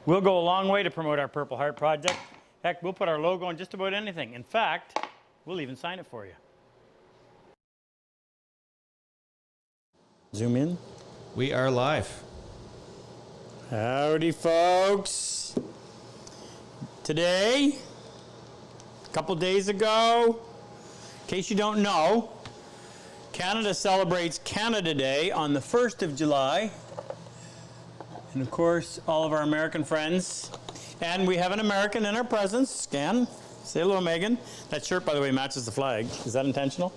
We'll go a long way to promote our Purple Heart project. Heck, we'll put our logo on just about anything. In fact, we'll even sign it for you. Zoom in. We are live. Howdy, folks. Today, a couple days ago, in case you don't know, Canada celebrates Canada Day on the 1st of July. And of course, all of our American friends. And we have an American in our presence. Scan. Say hello, Megan. That shirt, by the way, matches the flag. Is that intentional?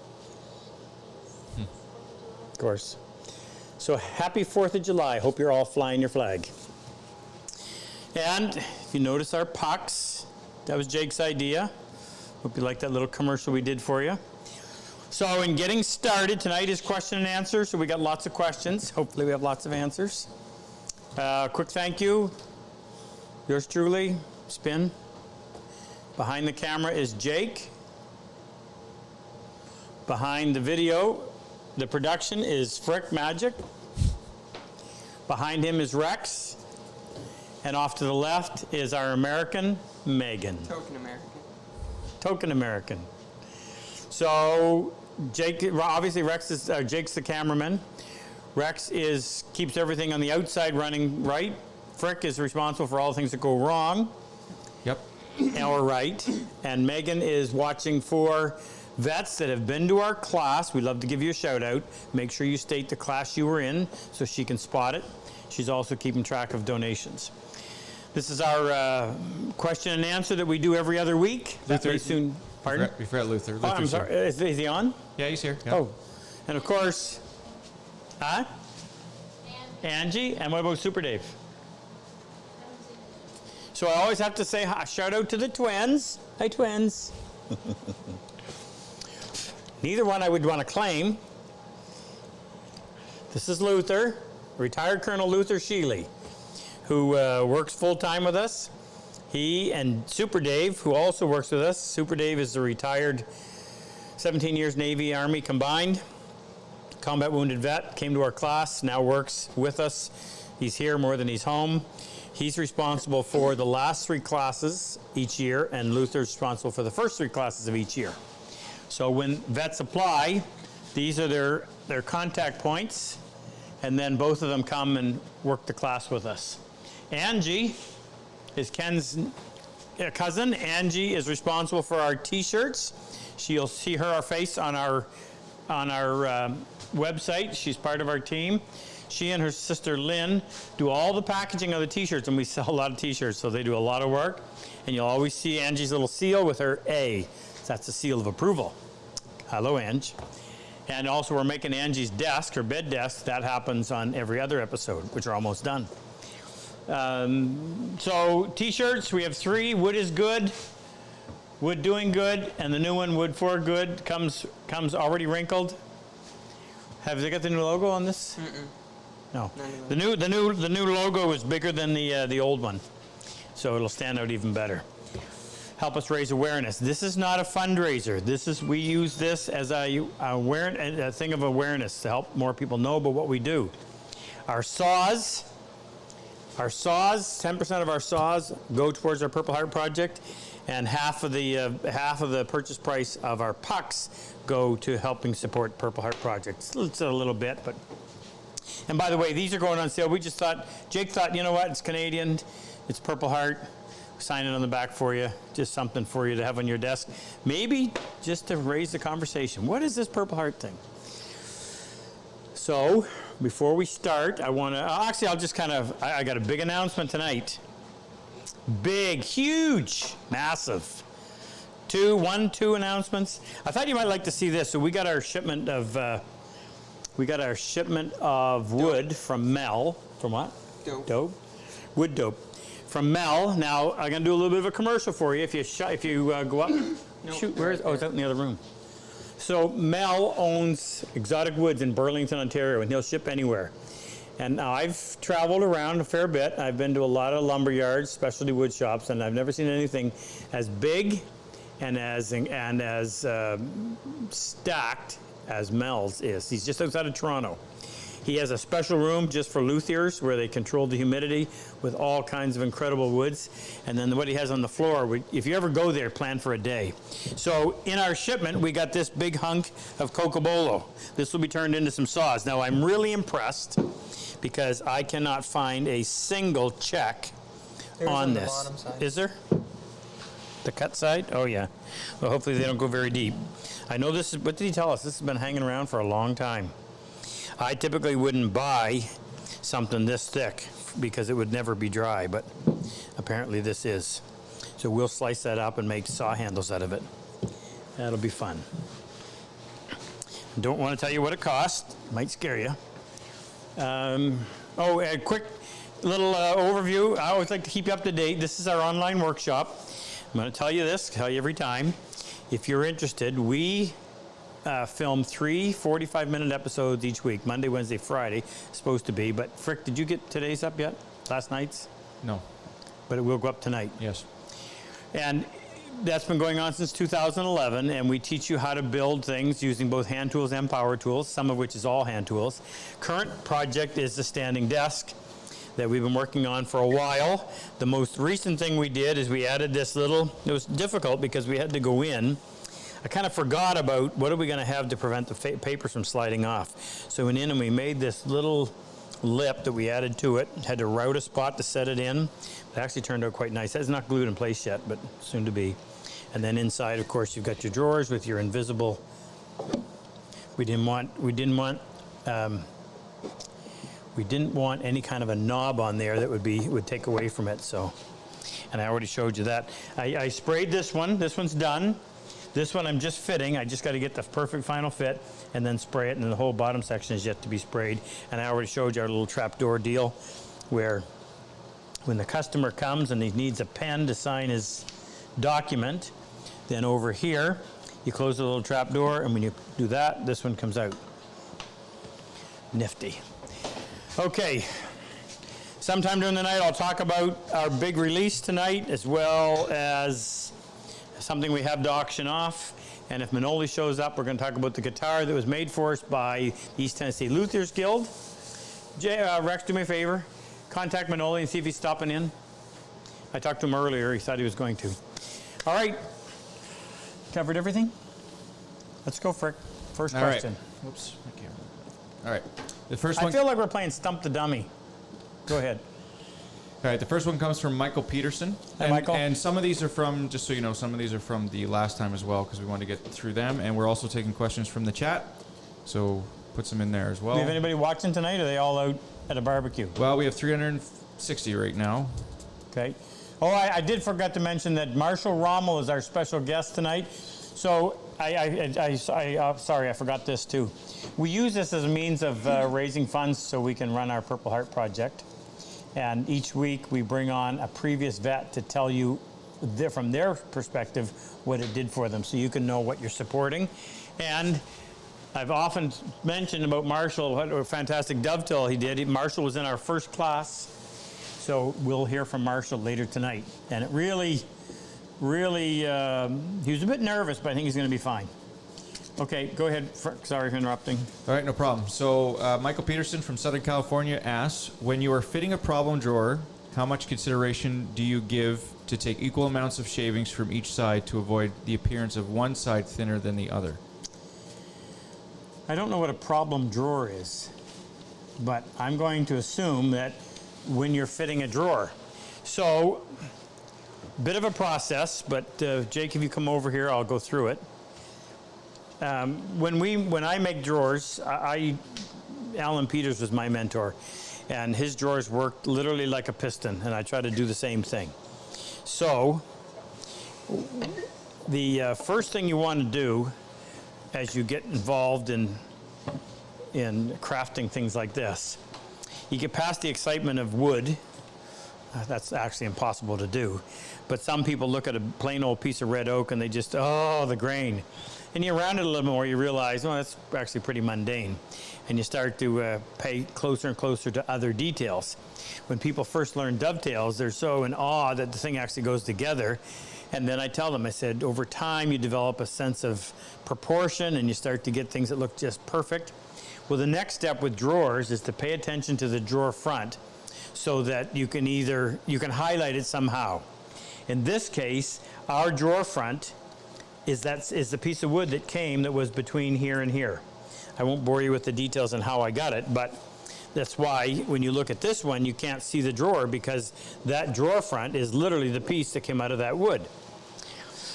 Of course. So happy 4th of July. Hope you're all flying your flag. And if you notice our pucks, that was Jake's idea. Hope you like that little commercial we did for you. So in getting started, tonight is question and answer. So we got lots of questions. Hopefully we have lots of answers. Quick thank you. Yours truly, Spin. Behind the camera is Jake. Behind the video, the production is Frick Magic. Behind him is Rex. And off to the left is our American, Megan. Token American. Token American. So Jake, obviously Rex is, Jake's the cameraman. Rex keeps everything on the outside running right. Frick is responsible for all the things that go wrong. Yep. Or right. And Megan is watching for vets that have been to our class. We'd love to give you a shout out. Make sure you state the class you were in so she can spot it. She's also keeping track of donations. This is our question and answer that we do every other week. That very soon. Pardon? We forgot Luther. Oh, I'm sorry. Is he on? Yeah, he's here. Yeah. Oh. And of course, huh? Angie. And what about Super Dave? So I always have to say a shout out to the twins. Hi, twins. Neither one I would want to claim. This is Luther, retired Colonel Luther Sheely, who works full-time with us. He and Super Dave, who also works with us. Super Dave is a retired 17 years Navy, Army combined, combat wounded vet, came to our class, now works with us. He's here more than he's home. He's responsible for the last 3 classes each year, and Luther's responsible for the first 3 classes of each year. So when vets apply, these are their contact points, and then both of them come and work the class with us. Angie is Ken's cousin. Angie is responsible for our t-shirts. You'll see her face on our website. She's part of our team. She and her sister Lynn do all the packaging of the t-shirts, and we sell a lot of t-shirts, so they do a lot of work. And you'll always see Angie's little seal with her A. That's a seal of approval. Hello, Ange. And also we're making Angie's desk, her bed desk. That happens on every other episode, which are almost done. So t-shirts, we have 3. Wood is good, wood doing good, and the new one, wood for good, comes already wrinkled. Have they got the new logo on this? Mm-mm. No. The new logo is bigger than the old one, so it'll stand out even better. Help us raise awareness. This is not a fundraiser. We use this as a thing of awareness to help more people know about what we do. Our saws, 10% of our saws go towards our Purple Heart project, and half of the purchase price of our pucks go to helping support Purple Heart projects. It's a little bit, but. And by the way, these are going on sale. Jake thought, you know what, it's Canadian, it's Purple Heart. Sign it on the back for you, just something for you to have on your desk. Maybe just to raise the conversation. What is this Purple Heart thing? So, before we start, I got a big announcement tonight. Big, huge, massive. 2 announcements. I thought you might like to see this. So we got our shipment of wood from Mel. From what? Dope. Wood dope. From Mel. Now I'm going to do a little bit of a commercial for you. If you go up, nope. Shoot. Where is? Oh, it's out in the other room. So Mel owns Exotic Woods in Burlington, Ontario, and he'll ship anywhere. And now I've traveled around a fair bit. I've been to a lot of lumber yards, specialty wood shops, and I've never seen anything as big and as stacked as Mel's is. He's just outside of Toronto. He has a special room just for luthiers where they control the humidity with all kinds of incredible woods. And then what he has on the floor, if you ever go there, plan for a day. So in our shipment, we got this big hunk of cocobolo. This will be turned into some saws. Now, I'm really impressed because I cannot find a single check on this. The bottom side. Is there? The cut side? Oh, yeah. Well, hopefully they don't go very deep. I know this is, what did he tell us? This has been hanging around for a long time. I typically wouldn't buy something this thick because it would never be dry, but apparently this is. So we'll slice that up and make saw handles out of it. That'll be fun. Don't want to tell you what it costs. Might scare you. A quick little overview. I always like to keep you up to date. This is our online workshop. I'm going to tell you this, tell you every time. If you're interested, we film 3 45-minute episodes each week, Monday, Wednesday, Friday, supposed to be. But Frick, did you get today's up yet? Last night's? No. But it will go up tonight. Yes. And that's been going on since 2011, and we teach you how to build things using both hand tools and power tools, some of which is all hand tools. Current project is the standing desk that we've been working on for a while. The most recent thing we did is we added this little, it was difficult because we had to go in. I kind of forgot about what are we going to have to prevent the papers from sliding off. So we went in and we made this little lip that we added to it, had to route a spot to set it in. It actually turned out quite nice. It's not glued in place yet, but soon to be. And then inside, of course, you've got your drawers with your invisible. We didn't want any kind of a knob on there that would take away from it. So, and I already showed you that. I sprayed this one. This one's done. This one I'm just fitting. I just got to get the perfect final fit and then spray it. And then the whole bottom section is yet to be sprayed. And I already showed you our little trapdoor deal, where when the customer comes and he needs a pen to sign his document, then over here you close the little trapdoor, and when you do that, this one comes out. Nifty. Okay, sometime during the night I'll talk about our big release tonight, as well as something we have to auction off. And if Manoli shows up, we're going to talk about the guitar that was made for us by the East Tennessee Luthiers Guild. Rex, do me a favor. Contact Manoli and see if he's stopping in. I talked to him earlier. He said he was going to. All right. Covered everything? Let's go for it. First question. Right. Whoops. My camera. All right. The first one. I feel like we're playing Stump the Dummy. Go ahead. All right. The first one comes from Michael Peterson. Hi, Michael. And some of these are from, just so you know, some of these are from the last time as well, because we want to get through them. And we're also taking questions from the chat. So put some in there as well. Do we have anybody watching tonight, or are they all out at a barbecue? Well, we have 360 right now. Okay. Oh, I did forget to mention that Marshall Rommel is our special guest tonight. So sorry, I forgot this too. We use this as a means of raising funds so we can run our Purple Heart project. And each week we bring on a previous vet to tell you from their perspective what it did for them, so you can know what you're supporting. And I've often mentioned about Marshall, what a fantastic dovetail he did. Marshall was in our first class. So we'll hear from Marshall later tonight. And it really, he was a bit nervous, but I think he's going to be fine. Okay, go ahead. Sorry for interrupting. All right, no problem. So Michael Peterson from Southern California asks, when you are fitting a problem drawer, how much consideration do you give to take equal amounts of shavings from each side to avoid the appearance of one side thinner than the other? I don't know what a problem drawer is, but I'm going to assume that when you're fitting a drawer. So, bit of a process, but Jake, if you come over here, I'll go through it. When I make drawers, Alan Peters was my mentor, and his drawers worked literally like a piston, and I try to do the same thing. So, the first thing you want to do as you get involved in crafting things like this, you get past the excitement of wood. That's actually impossible to do. But some people look at a plain old piece of red oak and they just, oh, the grain. And you round it a little more, you realize, oh, that's actually pretty mundane. And you start to pay closer and closer to other details. When people first learn dovetails, they're so in awe that the thing actually goes together. And then I tell them, I said, over time you develop a sense of proportion and you start to get things that look just perfect. Well, the next step with drawers is to pay attention to the drawer front so that you can highlight it somehow. In this case, our drawer front is the piece of wood that was between here and here. I won't bore you with the details on how I got it, but that's why when you look at this one, you can't see the drawer, because that drawer front is literally the piece that came out of that wood.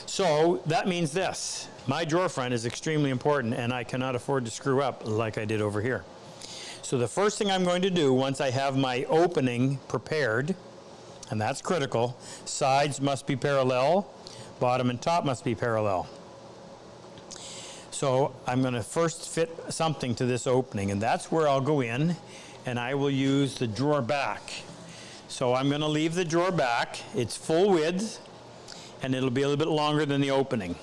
So that means this: my drawer front is extremely important, and I cannot afford to screw up like I did over here. So the first thing I'm going to do, once I have my opening prepared, and that's critical, sides must be parallel, bottom and top must be parallel. So I'm going to first fit something to this opening, and that's where I'll go in and I will use the drawer back. So I'm going to leave the drawer back. It's full width, and it'll be a little bit longer than the opening.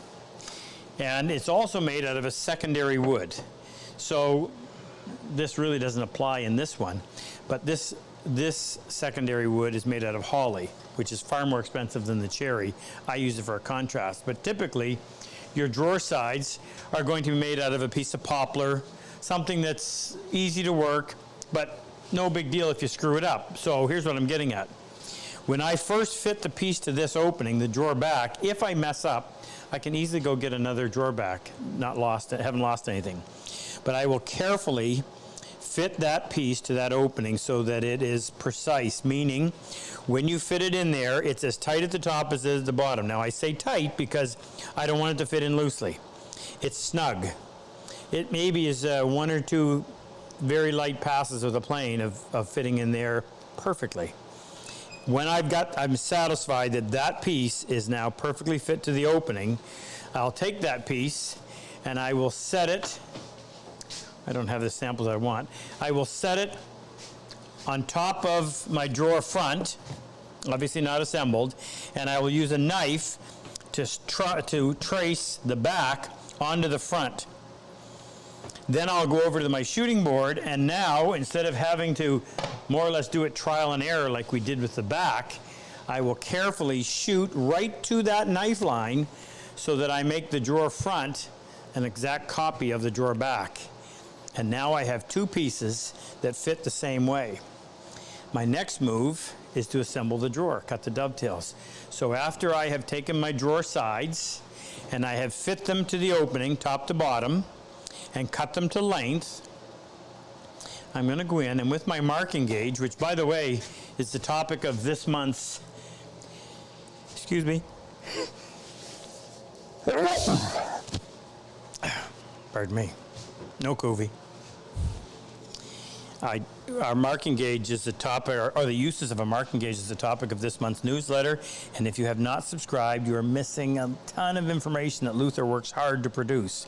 And it's also made out of a secondary wood. So this really doesn't apply in this one, but this secondary wood is made out of holly, which is far more expensive than the cherry. I use it for a contrast, but typically your drawer sides are going to be made out of a piece of poplar, something that's easy to work, but no big deal if you screw it up. So here's what I'm getting at. When I first fit the piece to this opening, the drawer back, if I mess up, I can easily go get another drawer back. Haven't lost anything. But I will carefully fit that piece to that opening so that it is precise, meaning when you fit it in there, it's as tight at the top as it is at the bottom. Now I say tight because I don't want it to fit in loosely. It's snug. It maybe is one or two very light passes with a plane of fitting in there perfectly. When I'm satisfied that that piece is now perfectly fit to the opening, I'll take that piece and I will set it. I don't have the samples I want. I will set it on top of my drawer front, obviously not assembled, and I will use a knife to trace the back onto the front. Then I'll go over to my shooting board, and now instead of having to more or less do it trial and error like we did with the back, I will carefully shoot right to that knife line so that I make the drawer front an exact copy of the drawer back. And now I have two pieces that fit the same way. My next move is to assemble the drawer, cut the dovetails. So after I have taken my drawer sides and I have fit them to the opening, top to bottom, and cut them to length, I'm going to go in and with my marking gauge, which by the way is the topic of this month's, excuse me, pardon me, no COVID. Our marking gauge is the topic, or the uses of a marking gauge is the topic of this month's newsletter. And if you have not subscribed, you are missing a ton of information that Luther works hard to produce.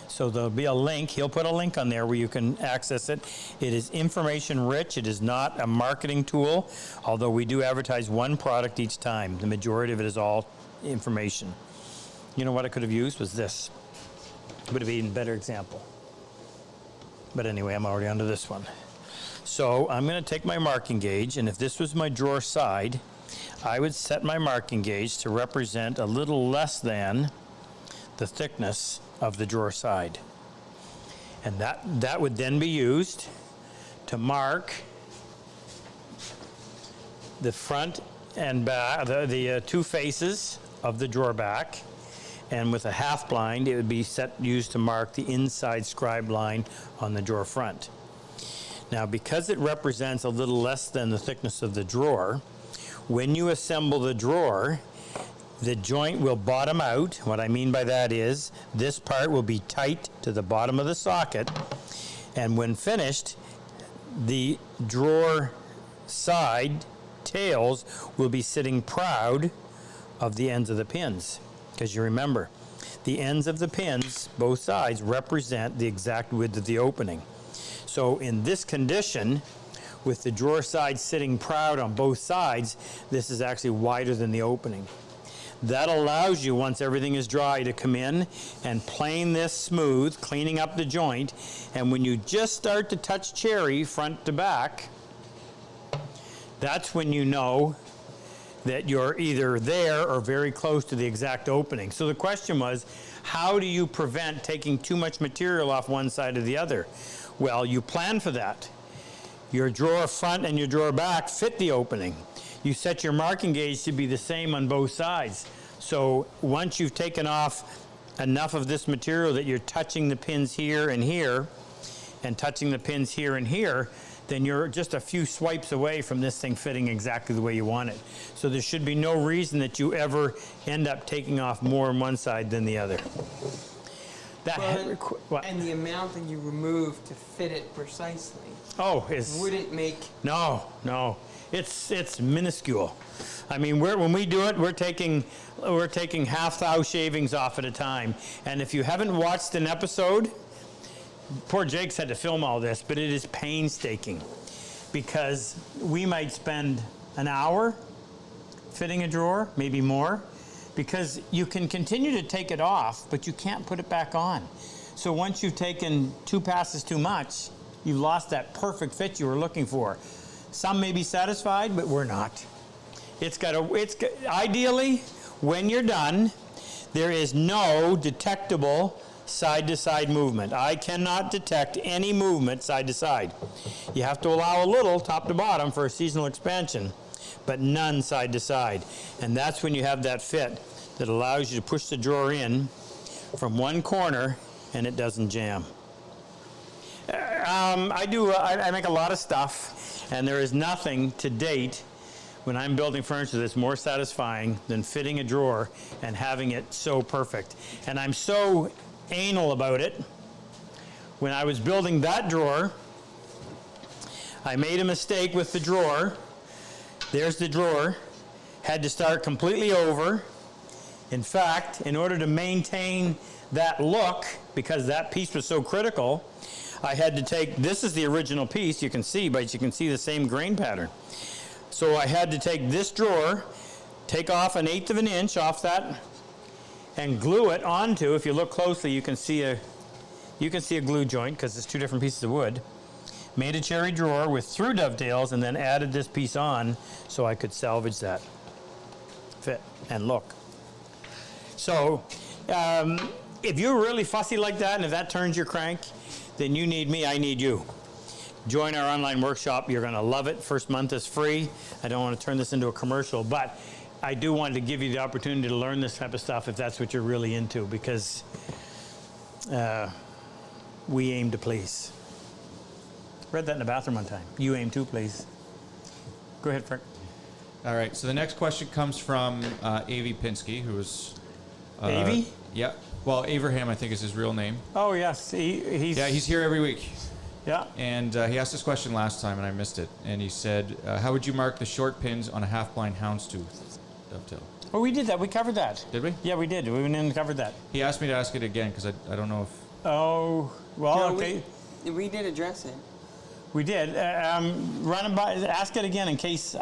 So there'll be a link. He'll put a link on there where you can access it. It is information rich. It is not a marketing tool, although we do advertise one product each time. The majority of it is all information. You know what I could have used was this. It would have been an even better example. But anyway, I'm already onto this one. So I'm going to take my marking gauge, and if this was my drawer side, I would set my marking gauge to represent a little less than the thickness of the drawer side. And that would then be used to mark the front and back, the two faces of the drawer back. And with a half blind, it would be used to mark the inside scribe line on the drawer front. Now, because it represents a little less than the thickness of the drawer, when you assemble the drawer, the joint will bottom out. What I mean by that is this part will be tight to the bottom of the socket, and when finished, the drawer side tails will be sitting proud of the ends of the pins. Because you remember, the ends of the pins, both sides, represent the exact width of the opening. So in this condition, with the drawer side sitting proud on both sides, this is actually wider than the opening. That allows you, once everything is dry, to come in and plane this smooth, cleaning up the joint, and when you just start to touch cherry front to back, that's when you know that you're either there or very close to the exact opening. So the question was, how do you prevent taking too much material off one side or the other? Well, you plan for that. Your drawer front and your drawer back fit the opening. You set your marking gauge to be the same on both sides. So once you've taken off enough of this material that you're touching the pins here and here, and touching the pins here and here, then you're just a few swipes away from this thing fitting exactly the way you want it. So there should be no reason that you ever end up taking off more on one side than the other. What? And the amount that you remove to fit it precisely wouldn't make... No. It's minuscule. I mean, when we do it, we're taking half thou shavings off at a time. And if you haven't watched an episode, poor Jake's had to film all this, but it is painstaking because we might spend an hour fitting a drawer, maybe more, because you can continue to take it off, but you can't put it back on. So once you've taken 2 passes too much, you've lost that perfect fit you were looking for. Some may be satisfied, but we're not. Ideally, when you're done, there is no detectable side-to-side movement. I cannot detect any movement side-to-side. You have to allow a little top to bottom for a seasonal expansion, but none side-to-side. And that's when you have that fit that allows you to push the drawer in from one corner and it doesn't jam. I make a lot of stuff, and there is nothing to date when I'm building furniture that's more satisfying than fitting a drawer and having it so perfect. And I'm so anal about it. When I was building that drawer, I made a mistake with the drawer. There's the drawer. Had to start completely over. In fact, in order to maintain that look, because that piece was so critical, I had to take, this is the original piece, you can see, but you can see the same grain pattern. So I had to take this drawer, take off 1/8 of an inch off that, and glue it onto, if you look closely, you can see a glue joint, because it's 2 different pieces of wood. Made a cherry drawer with through dovetails, and then added this piece on so I could salvage that fit and look. So if you're really fussy like that, and if that turns your crank, then you need me, I need you. Join our online workshop. You're going to love it. First month is free. I don't want to turn this into a commercial, but I do want to give you the opportunity to learn this type of stuff if that's what you're really into, because we aim to please. Read that in the bathroom one time. You aim to please. Go ahead, Frank. All right, so the next question comes from Avi Pinsky, who is... Avi? Yeah. Well, Abraham, I think, is his real name. Oh, yes. He's here every week. Yeah. And he asked this question last time, and I missed it. And he said, how would you mark the short pins on a half-blind houndstooth dovetail? Oh, we did that. We covered that. Did we? Yeah, we did. We went in and covered that. He asked me to ask it again, because I don't know if... Oh, well, No, okay. we did address it. We did. Run it by. Ask it again in case.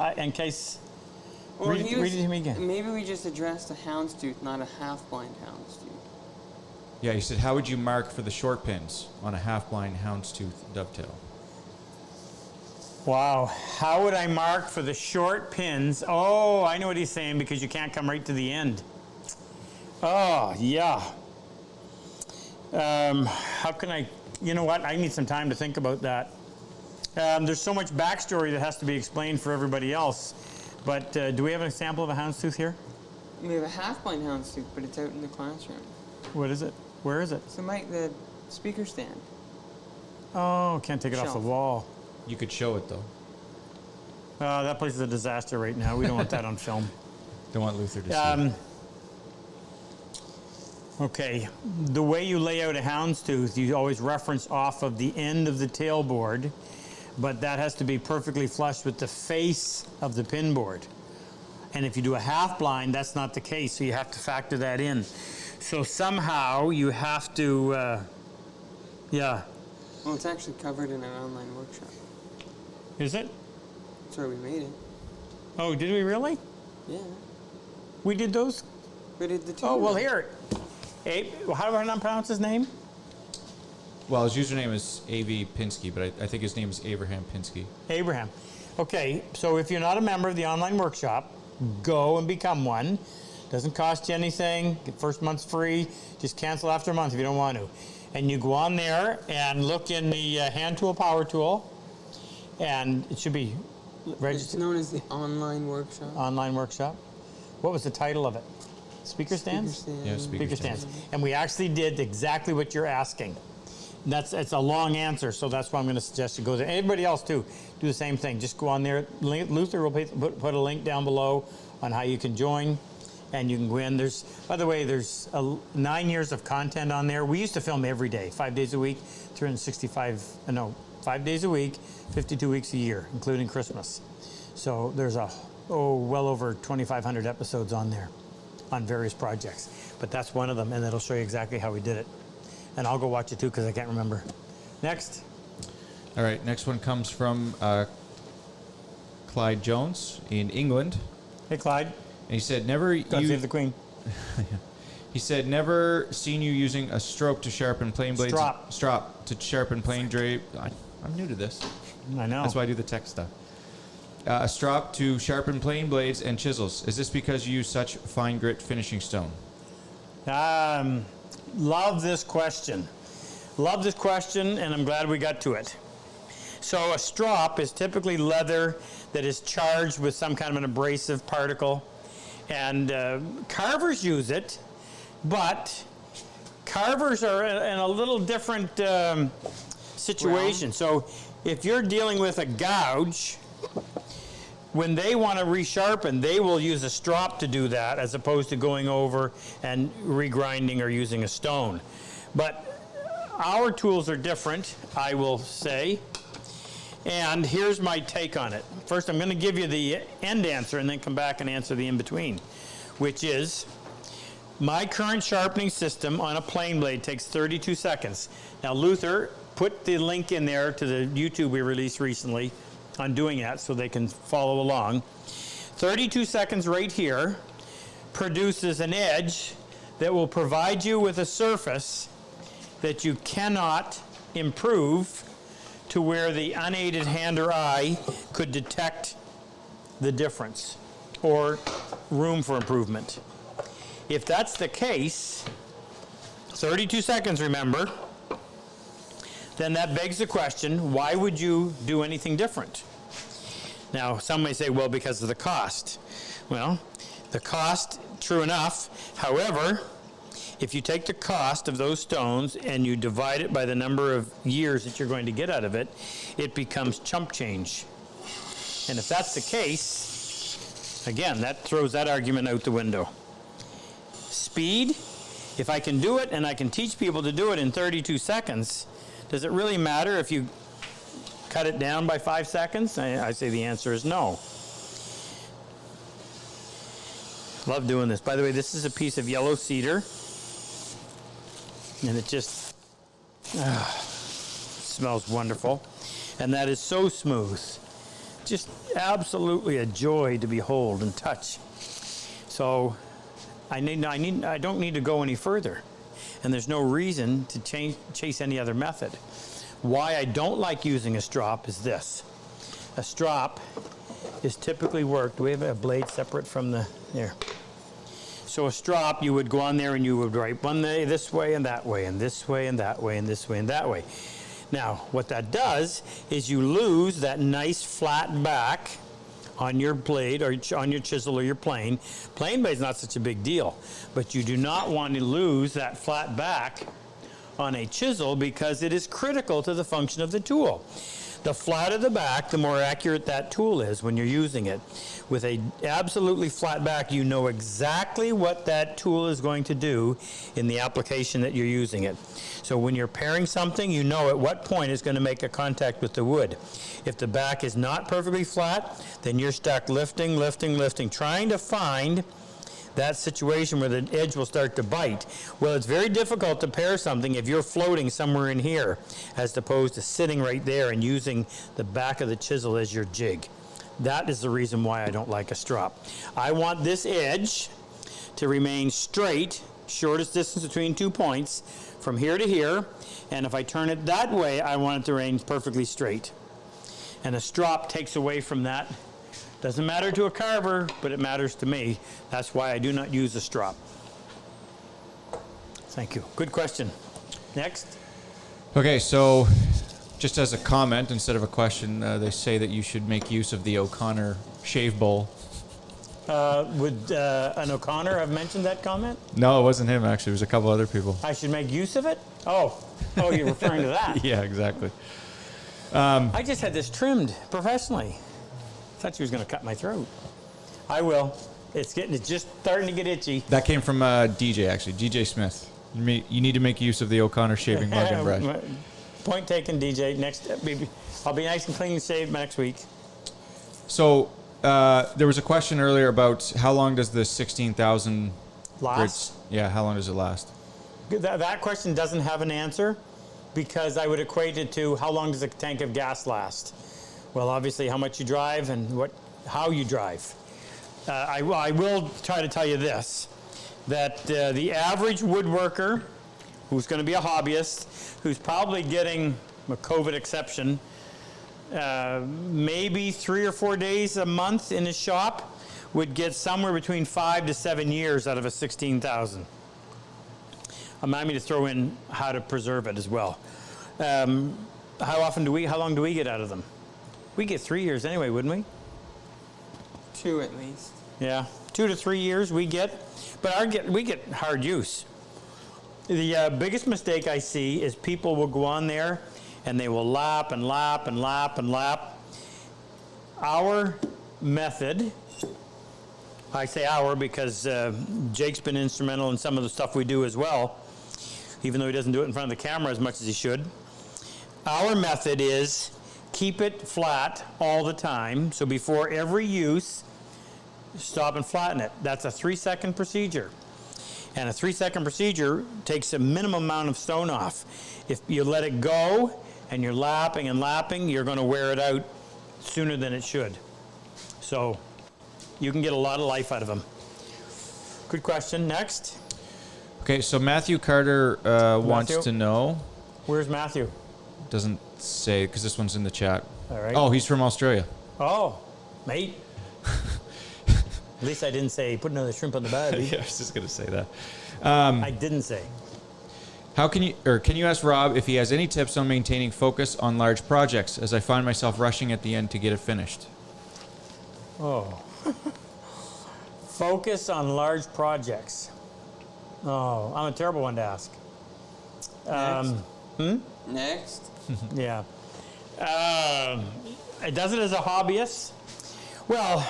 Or Read it to me again. Maybe we just addressed a houndstooth, not a half-blind houndstooth. Yeah, he said, how would you mark for the short pins on a half-blind houndstooth dovetail? Wow. How would I mark for the short pins? Oh, I know what he's saying, because you can't come right to the end. Oh, yeah. How can I... You know what? I need some time to think about that. There's so much backstory that has to be explained for everybody else. But do we have an example of a houndstooth here? We have a half-blind houndstooth, but it's out in the classroom. What is it? Where is it? So, Mike, the speaker stand. Oh, can't take it off Shelf. the wall. You could show it, though. That place is a disaster right now. We don't want that on film. Don't want Luther to see it. Okay, the way you lay out a houndstooth, you always reference off of the end of the tailboard, but that has to be perfectly flush with the face of the pin board. And if you do a half blind, that's not the case, so you have to factor that in. So somehow you have to, yeah. Well, it's actually covered in our online workshop. Is it? That's where we made it. Oh, did we really? Yeah. We did those? We did the two. Oh, well, here. How do I not pronounce his name? Well, his username is A.V. Pinsky, but I think his name is Abraham Pinsky. Abraham. Okay, so if you're not a member of the online workshop, go and become one. Doesn't cost you anything. First month's free. Just cancel after a month if you don't want to. And you go on there and look in the hand tool, power tool, and it should be It's registered. known as the online workshop. Online workshop. What was the title of it? Speaker stands? Speaker stand. Yeah, speaker Stands. And we actually did exactly what you're asking. It's a long answer, so that's why I'm going to suggest you go there. Everybody else too, do the same thing. Just go on there. Luther will put a link down below on how you can join, and you can go in. By the way, there's 9 years of content on there. We used to film every day, 5 days a week, 5 days a week, 52 weeks a year, including Christmas. So there's well over 2,500 episodes on there on various projects. But that's one of them, and it'll show you exactly how we did it. And I'll go watch it too because I can't remember. Next. All right, next one comes from Clyde Jones in England. Hey, Clyde. And he said, God save the Queen. He said, never seen you using a stroke to sharpen plane blades. Strop to sharpen plane drape. I'm new to this. I know. That's why I do the tech stuff. A strop to sharpen plane blades and chisels. Is this because you use such fine grit finishing stone? Love this question. Love this question, and I'm glad we got to it. So a strop is typically leather that is charged with some kind of an abrasive particle, and carvers use it, but carvers are in a little different situation. So if you're dealing with a gouge, when they want to resharpen, they will use a strop to do that as opposed to going over and regrinding or using a stone. But our tools are different, I will say. And here's my take on it. First, I'm going to give you the end answer and then come back and answer the in-between, which is my current sharpening system on a plane blade takes 32 seconds. Now, Luther put the link in there to the YouTube we released recently on doing that so they can follow along. 32 seconds right here produces an edge that will provide you with a surface that you cannot improve to where the unaided hand or eye could detect the difference or room for improvement. If that's the case, 32 seconds, remember, then that begs the question, why would you do anything different? Now, some may say, well, because of the cost. Well, the cost, true enough. However, if you take the cost of those stones and you divide it by the number of years that you're going to get out of it, it becomes chump change. And if that's the case, again, that throws that argument out the window. Speed, if I can do it and I can teach people to do it in 32 seconds, does it really matter if you cut it down by 5 seconds? I say the answer is no. Love doing this. By the way, this is a piece of yellow cedar. And it just smells wonderful. And that is so smooth. Just absolutely a joy to behold and touch. So I don't need to go any further. And there's no reason to chase any other method. Why I don't like using a strop is this. A strop is typically worked. Do we have a blade separate from the, there. So a strop, you would go on there and you would write one way, this way and that way, and this way and that way, and this way and that way. Now, what that does is you lose that nice flat back on your blade or on your chisel or your plane. Plane blade is not such a big deal, but you do not want to lose that flat back on a chisel because it is critical to the function of the tool. The flatter the back, the more accurate that tool is when you're using it. With a absolutely flat back, you know exactly what that tool is going to do in the application that you're using it. So when you're paring something, you know at what point it's going to make a contact with the wood. If the back is not perfectly flat, then you're stuck lifting, trying to find that situation where the edge will start to bite. Well, it's very difficult to pare something if you're floating somewhere in here as opposed to sitting right there and using the back of the chisel as your jig. That is the reason why I don't like a strop. I want this edge to remain straight, shortest distance between 2 points, from here to here, and if I turn it that way, I want it to remain perfectly straight. And a strop takes away from that. Doesn't matter to a carver, but it matters to me. That's why I do not use a strop. Thank you. Good question. Next. Okay, so just as a comment instead of a question, they say that you should make use of the O'Connor shave bowl. Would an O'Connor have mentioned that comment? No, it wasn't him, actually. It was a couple other people. I should make use of it? Oh, you're referring to that. Yeah, exactly. I just had this trimmed professionally. Thought she was going to cut my throat. I will. It's just starting to get itchy. That came from DJ, actually. DJ Smith. You need to make use of the O'Connor shaving mug and brush. Point taken, DJ. Next, I'll be nice and clean and shaved next week. So there was a question earlier about how long does the 16,000 last? Yeah, how long does it last? That question doesn't have an answer because I would equate it to how long does a tank of gas last? Well, obviously how much you drive and how you drive. I will try to tell you this, that the average woodworker who's going to be a hobbyist, who's probably getting a COVID exception, maybe 3 or 4 days a month in his shop, would get somewhere between 5 to 7 years out of a 16,000. Remind me to throw in how to preserve it as well. How long do we get out of them? We get 3 years anyway, wouldn't we? 2 at least. Yeah, 2 to 3 years we get, but we get hard use. The biggest mistake I see is people will go on there and they will lap and lap and lap and lap. Our method, I say our because Jake's been instrumental in some of the stuff we do as well, even though he doesn't do it in front of the camera as much as he should. Our method is keep it flat all the time, so before every use, stop and flatten it. That's a 3-second procedure. And a 3-second procedure takes a minimum amount of stone off. If you let it go and you're lapping and lapping, you're going to wear it out sooner than it should. So you can get a lot of life out of them. Good question. Next. Okay, so Matthew Carter wants to know. Where's Matthew? Doesn't say, because this one's in the chat. All right. Oh, he's from Australia. Oh, mate. At least I didn't say put another shrimp on the barbie. Yeah, I was just going to say that. I didn't say. Can you ask Rob if he has any tips on maintaining focus on large projects, as I find myself rushing at the end to get it finished? Oh. Focus on large projects. Oh, I'm a terrible one to ask. Next. Yeah. It does it as a hobbyist. Well,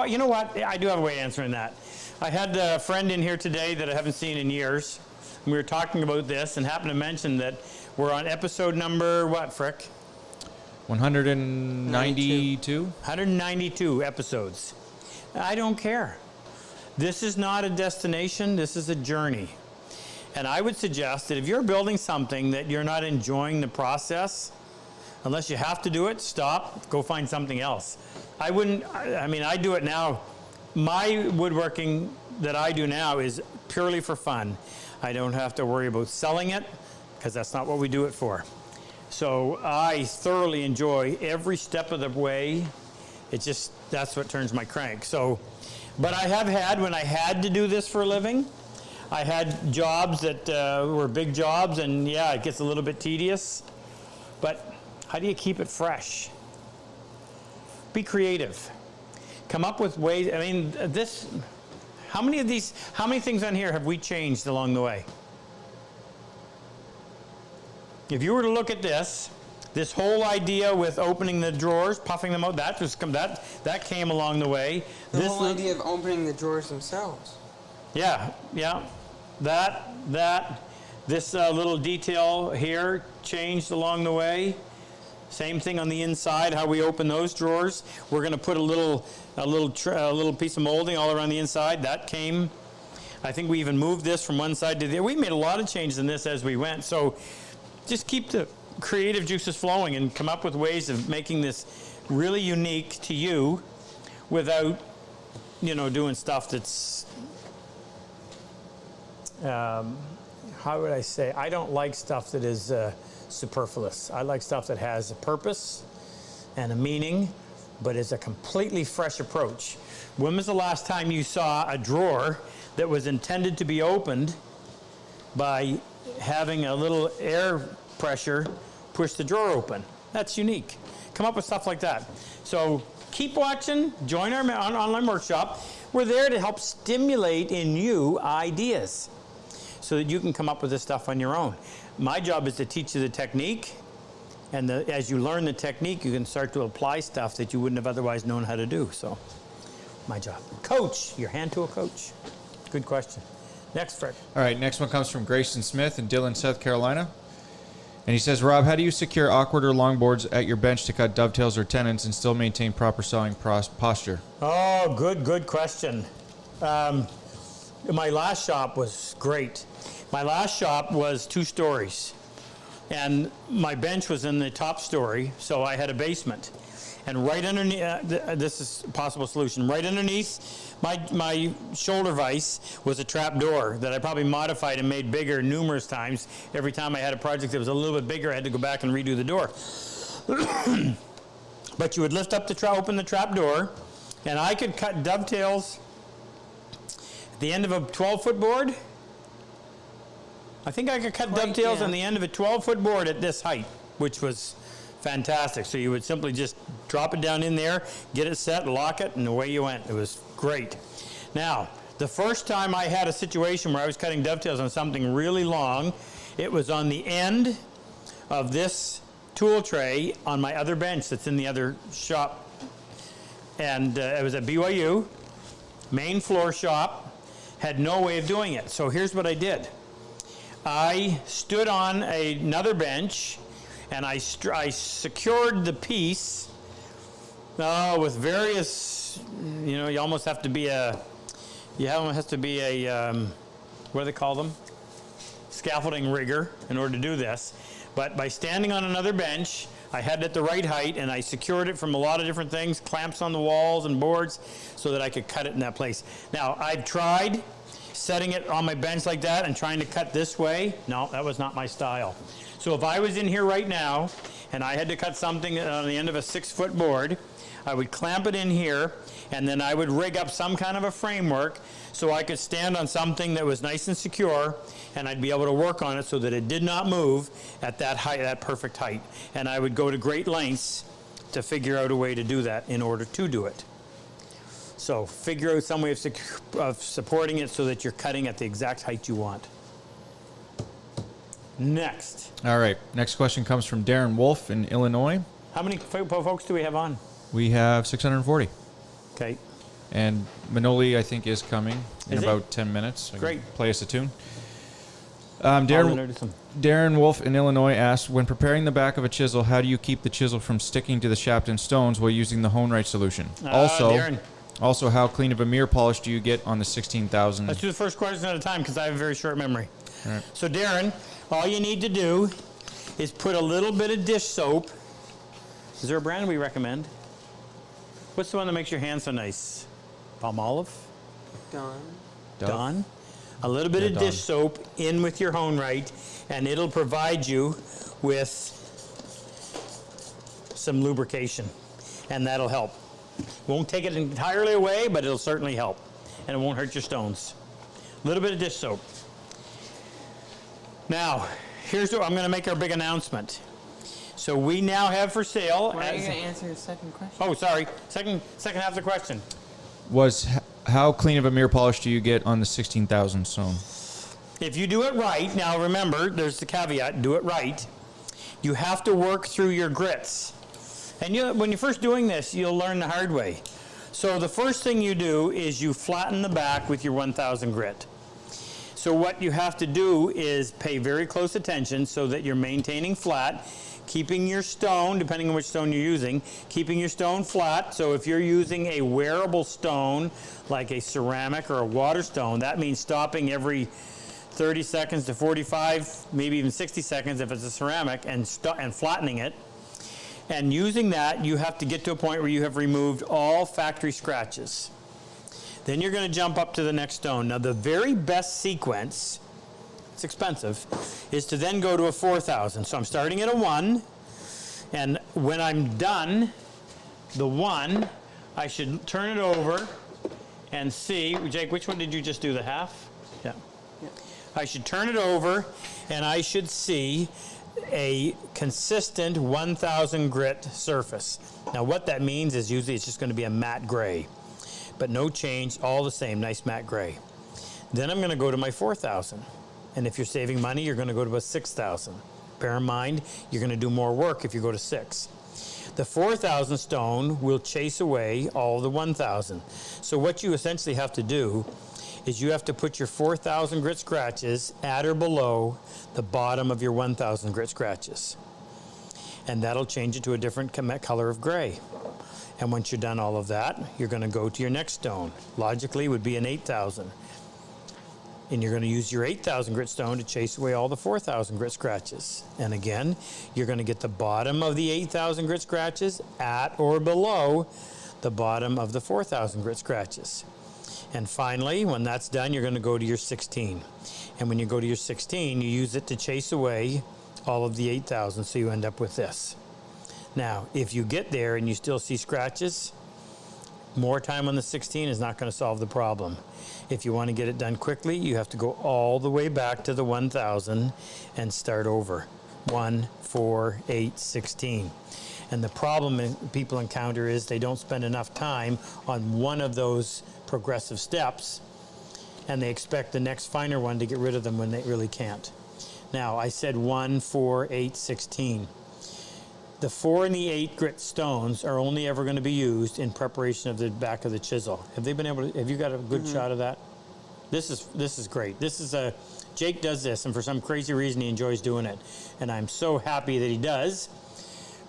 you know what? I do have a way of answering that. I had a friend in here today that I haven't seen in years. We were talking about this and happened to mention that we're on episode number, what, Frick? 192? 192 episodes. I don't care. This is not a destination, this is a journey. And I would suggest that if you're building something that you're not enjoying the process, unless you have to do it, stop, go find something else. I do it now. My woodworking that I do now is purely for fun. I don't have to worry about selling it because that's not what we do it for. So I thoroughly enjoy every step of the way. That's what turns my crank. But I have had, when I had to do this for a living, I had jobs that were big jobs, and yeah, it gets a little bit tedious. But how do you keep it fresh? Be creative. Come up with ways. How many things on here have we changed along the way? If you were to look at this whole idea with opening the drawers, puffing them out, that came along the way. The whole idea of opening the drawers themselves. Yeah. This little detail here changed along the way. Same thing on the inside, how we open those drawers. We're going to put a little piece of molding all around the inside. That came. I think we even moved this from one side to the other. We made a lot of changes in this as we went. So just keep the creative juices flowing and come up with ways of making this really unique to you without, doing stuff that's, how would I say? I don't like stuff that is superfluous. I like stuff that has a purpose and a meaning, but is a completely fresh approach. When was the last time you saw a drawer that was intended to be opened by having a little air pressure push the drawer open. That's unique. Come up with stuff like that. So keep watching, join our online workshop. We're there to help stimulate in you ideas so that you can come up with this stuff on your own. My job is to teach you the technique, and as you learn the technique, you can start to apply stuff that you wouldn't have otherwise known how to do. So, my job. Coach, your hand to a coach. Good question. Next, Fred. All right, next one comes from Grayson Smith in Dillon, South Carolina. And he says, Rob, how do you secure awkward or long boards at your bench to cut dovetails or tenons and still maintain proper sawing posture? Oh, good question. My last shop was great. My last shop was 2 stories. And my bench was in the top story, so I had a basement. And right underneath, this is a possible solution, right underneath my shoulder vise was a trap door that I probably modified and made bigger numerous times. Every time I had a project that was a little bit bigger, I had to go back and redo the door. But you would lift up open the trap door, and I could cut dovetails at the end of a 12-foot board. I think I could cut dovetails on the end of a 12-foot board at this height, which was fantastic. So you would simply just drop it down in there, get it set, lock it, and away you went. It was great. Now, the first time I had a situation where I was cutting dovetails on something really long, it was on the end of this tool tray on my other bench that's in the other shop. And it was at BYU, main floor shop, had no way of doing it. So here's what I did. I stood on another bench, and I secured the piece with various, you almost have to be what do they call them? Scaffolding rigger in order to do this. But by standing on another bench, I had it at the right height, and I secured it from a lot of different things, clamps on the walls and boards, so that I could cut it in that place. Now, I've tried setting it on my bench like that and trying to cut this way. No, that was not my style. So if I was in here right now and I had to cut something on the end of a 6-foot board, I would clamp it in here, and then I would rig up some kind of a framework so I could stand on something that was nice and secure, and I'd be able to work on it so that it did not move at that height, that perfect height. And I would go to great lengths to figure out a way to do that in order to do it. So figure out some way of supporting it so that you're cutting at the exact height you want. Next. All right. Next question comes from Darren Wolf in Illinois. How many folks do we have on? We have 640. Okay. And Manoli, I think, is coming in about 10 minutes. Great. Play us a tune. Darren Wolf in Illinois asks, when preparing the back of a chisel, how do you keep the chisel from sticking to the shaft and stones while using the hone right solution? Also, how clean of a mirror polish do you get on the 16,000? Let's do the first question at a time because I have a very short memory. All right. So, Darren, all you need to do is put a little bit of dish soap. Is there a brand we recommend? What's the one that makes your hands so nice? Palmolive? Dawn? A little bit of dish soap in with your hone right, and it'll provide you with some lubrication, and that'll help. Won't take it entirely away, but it'll certainly help, and it won't hurt your stones. A little bit of dish soap. Now, here's what I'm going to make our big announcement. So we now have for sale. Why are you going to answer the second question? Oh, sorry. Second half of the question was how clean of a mirror polish do you get on the 16,000 stone? If you do it right, now remember, there's the caveat: do it right. You have to work through your grits. And when you're first doing this, you'll learn the hard way. So the first thing you do is you flatten the back with your 1000 grit. So what you have to do is pay very close attention so that you're maintaining flat, keeping your stone, depending on which stone you're using, keeping your stone flat. So if you're using a wearable stone, like a ceramic or a water stone, that means stopping every 30 seconds to 45, maybe even 60 seconds if it's a ceramic, and flattening it. And using that, you have to get to a point where you have removed all factory scratches. Then you're going to jump up to the next stone. Now, the very best sequence, it's expensive, is to then go to a 4000. So I'm starting at a 1, and when I'm done, the 1, I should turn it over and see. Jake, which one did you just do, the half? Yeah. I should turn it over, and I should see a consistent 1,000 grit surface. Now what that means is usually it's just going to be a matte gray, but no change, all the same, nice matte gray. Then I'm going to go to my 4,000, and if you're saving money, you're going to go to a 6,000. Bear in mind, you're going to do more work if you go to 6. The 4,000 stone will chase away all the 1,000. So what you essentially have to do is you have to put your 4,000 grit scratches at or below the bottom of your 1,000 grit scratches. And that'll change it to a different color of gray. And once you're done all of that, you're going to go to your next stone. Logically, would be an 8,000. And you're going to use your 8,000 grit stone to chase away all the 4,000 grit scratches. And again, you're going to get the bottom of the 8,000 grit scratches at or below the bottom of the 4,000 grit scratches. And finally, when that's done, you're going to go to your 16. And when you go to your 16, you use it to chase away all of the 8,000, so you end up with this. Now, if you get there and you still see scratches, more time on the 16 is not going to solve the problem. If you want to get it done quickly, you have to go all the way back to the 1,000 and start over. 1, 4, 8, 16. And the problem people encounter is they don't spend enough time on one of those progressive steps, and they expect the next finer one to get rid of them when they really can't. Now, I said 1, 4, 8, 16. The 4 and the 8 grit stones are only ever going to be used in preparation of the back of the chisel. Have they been able to, have you got a good shot of that? This is great. This is a, Jake does this, and for some crazy reason he enjoys doing it. And I'm so happy that he does.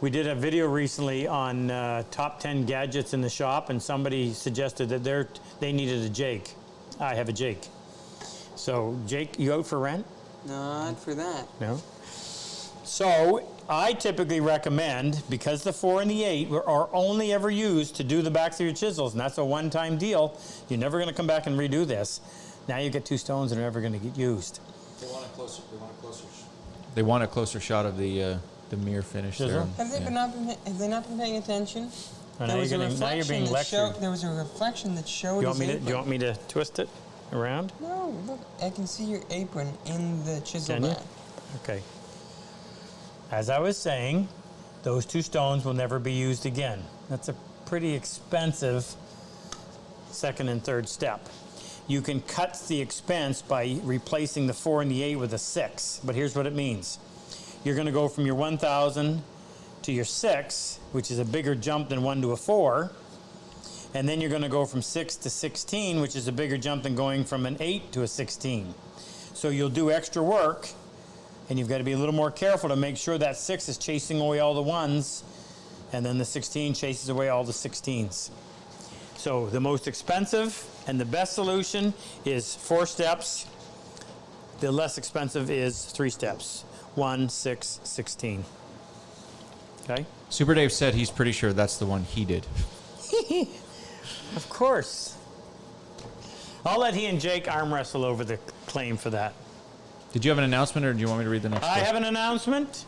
We did a video recently on top 10 gadgets in the shop, and somebody suggested that they needed a Jake. I have a Jake. So, Jake, you out for rent? Not for that. No? So, I typically recommend, because the 4 and the 8 are only ever used to do the backs of your chisels, and that's a one-time deal, you're never going to come back and redo this. Now you get 2 stones that are never going to get used. They want a closer shot of the mirror finish there. Have they not been paying attention? Now you're being lectured. There was a reflection that showed his apron. Do you want me to twist it around? No, look, I can see your apron in the chisel Can you? back. Okay. As I was saying, those 2 stones will never be used again. That's a pretty expensive second and third step. You can cut the expense by replacing the 4 and the 8 with a 6, but here's what it means. You're going to go from your 1,000 to your 6, which is a bigger jump than 1 to a 4, and then you're going to go from 6 to 16, which is a bigger jump than going from an 8 to a 16. So you'll do extra work, and you've got to be a little more careful to make sure that 6 is chasing away all the 1s, and then the 16 chases away all the 16s. So the most expensive and the best solution is 4 steps. The less expensive is 3 steps. 1, 6, 16. Okay? Super Dave said he's pretty sure that's the one he did. Of course. I'll let he and Jake arm wrestle over the claim for that. Did you have an announcement, or do you want me to read the next one? I have an announcement.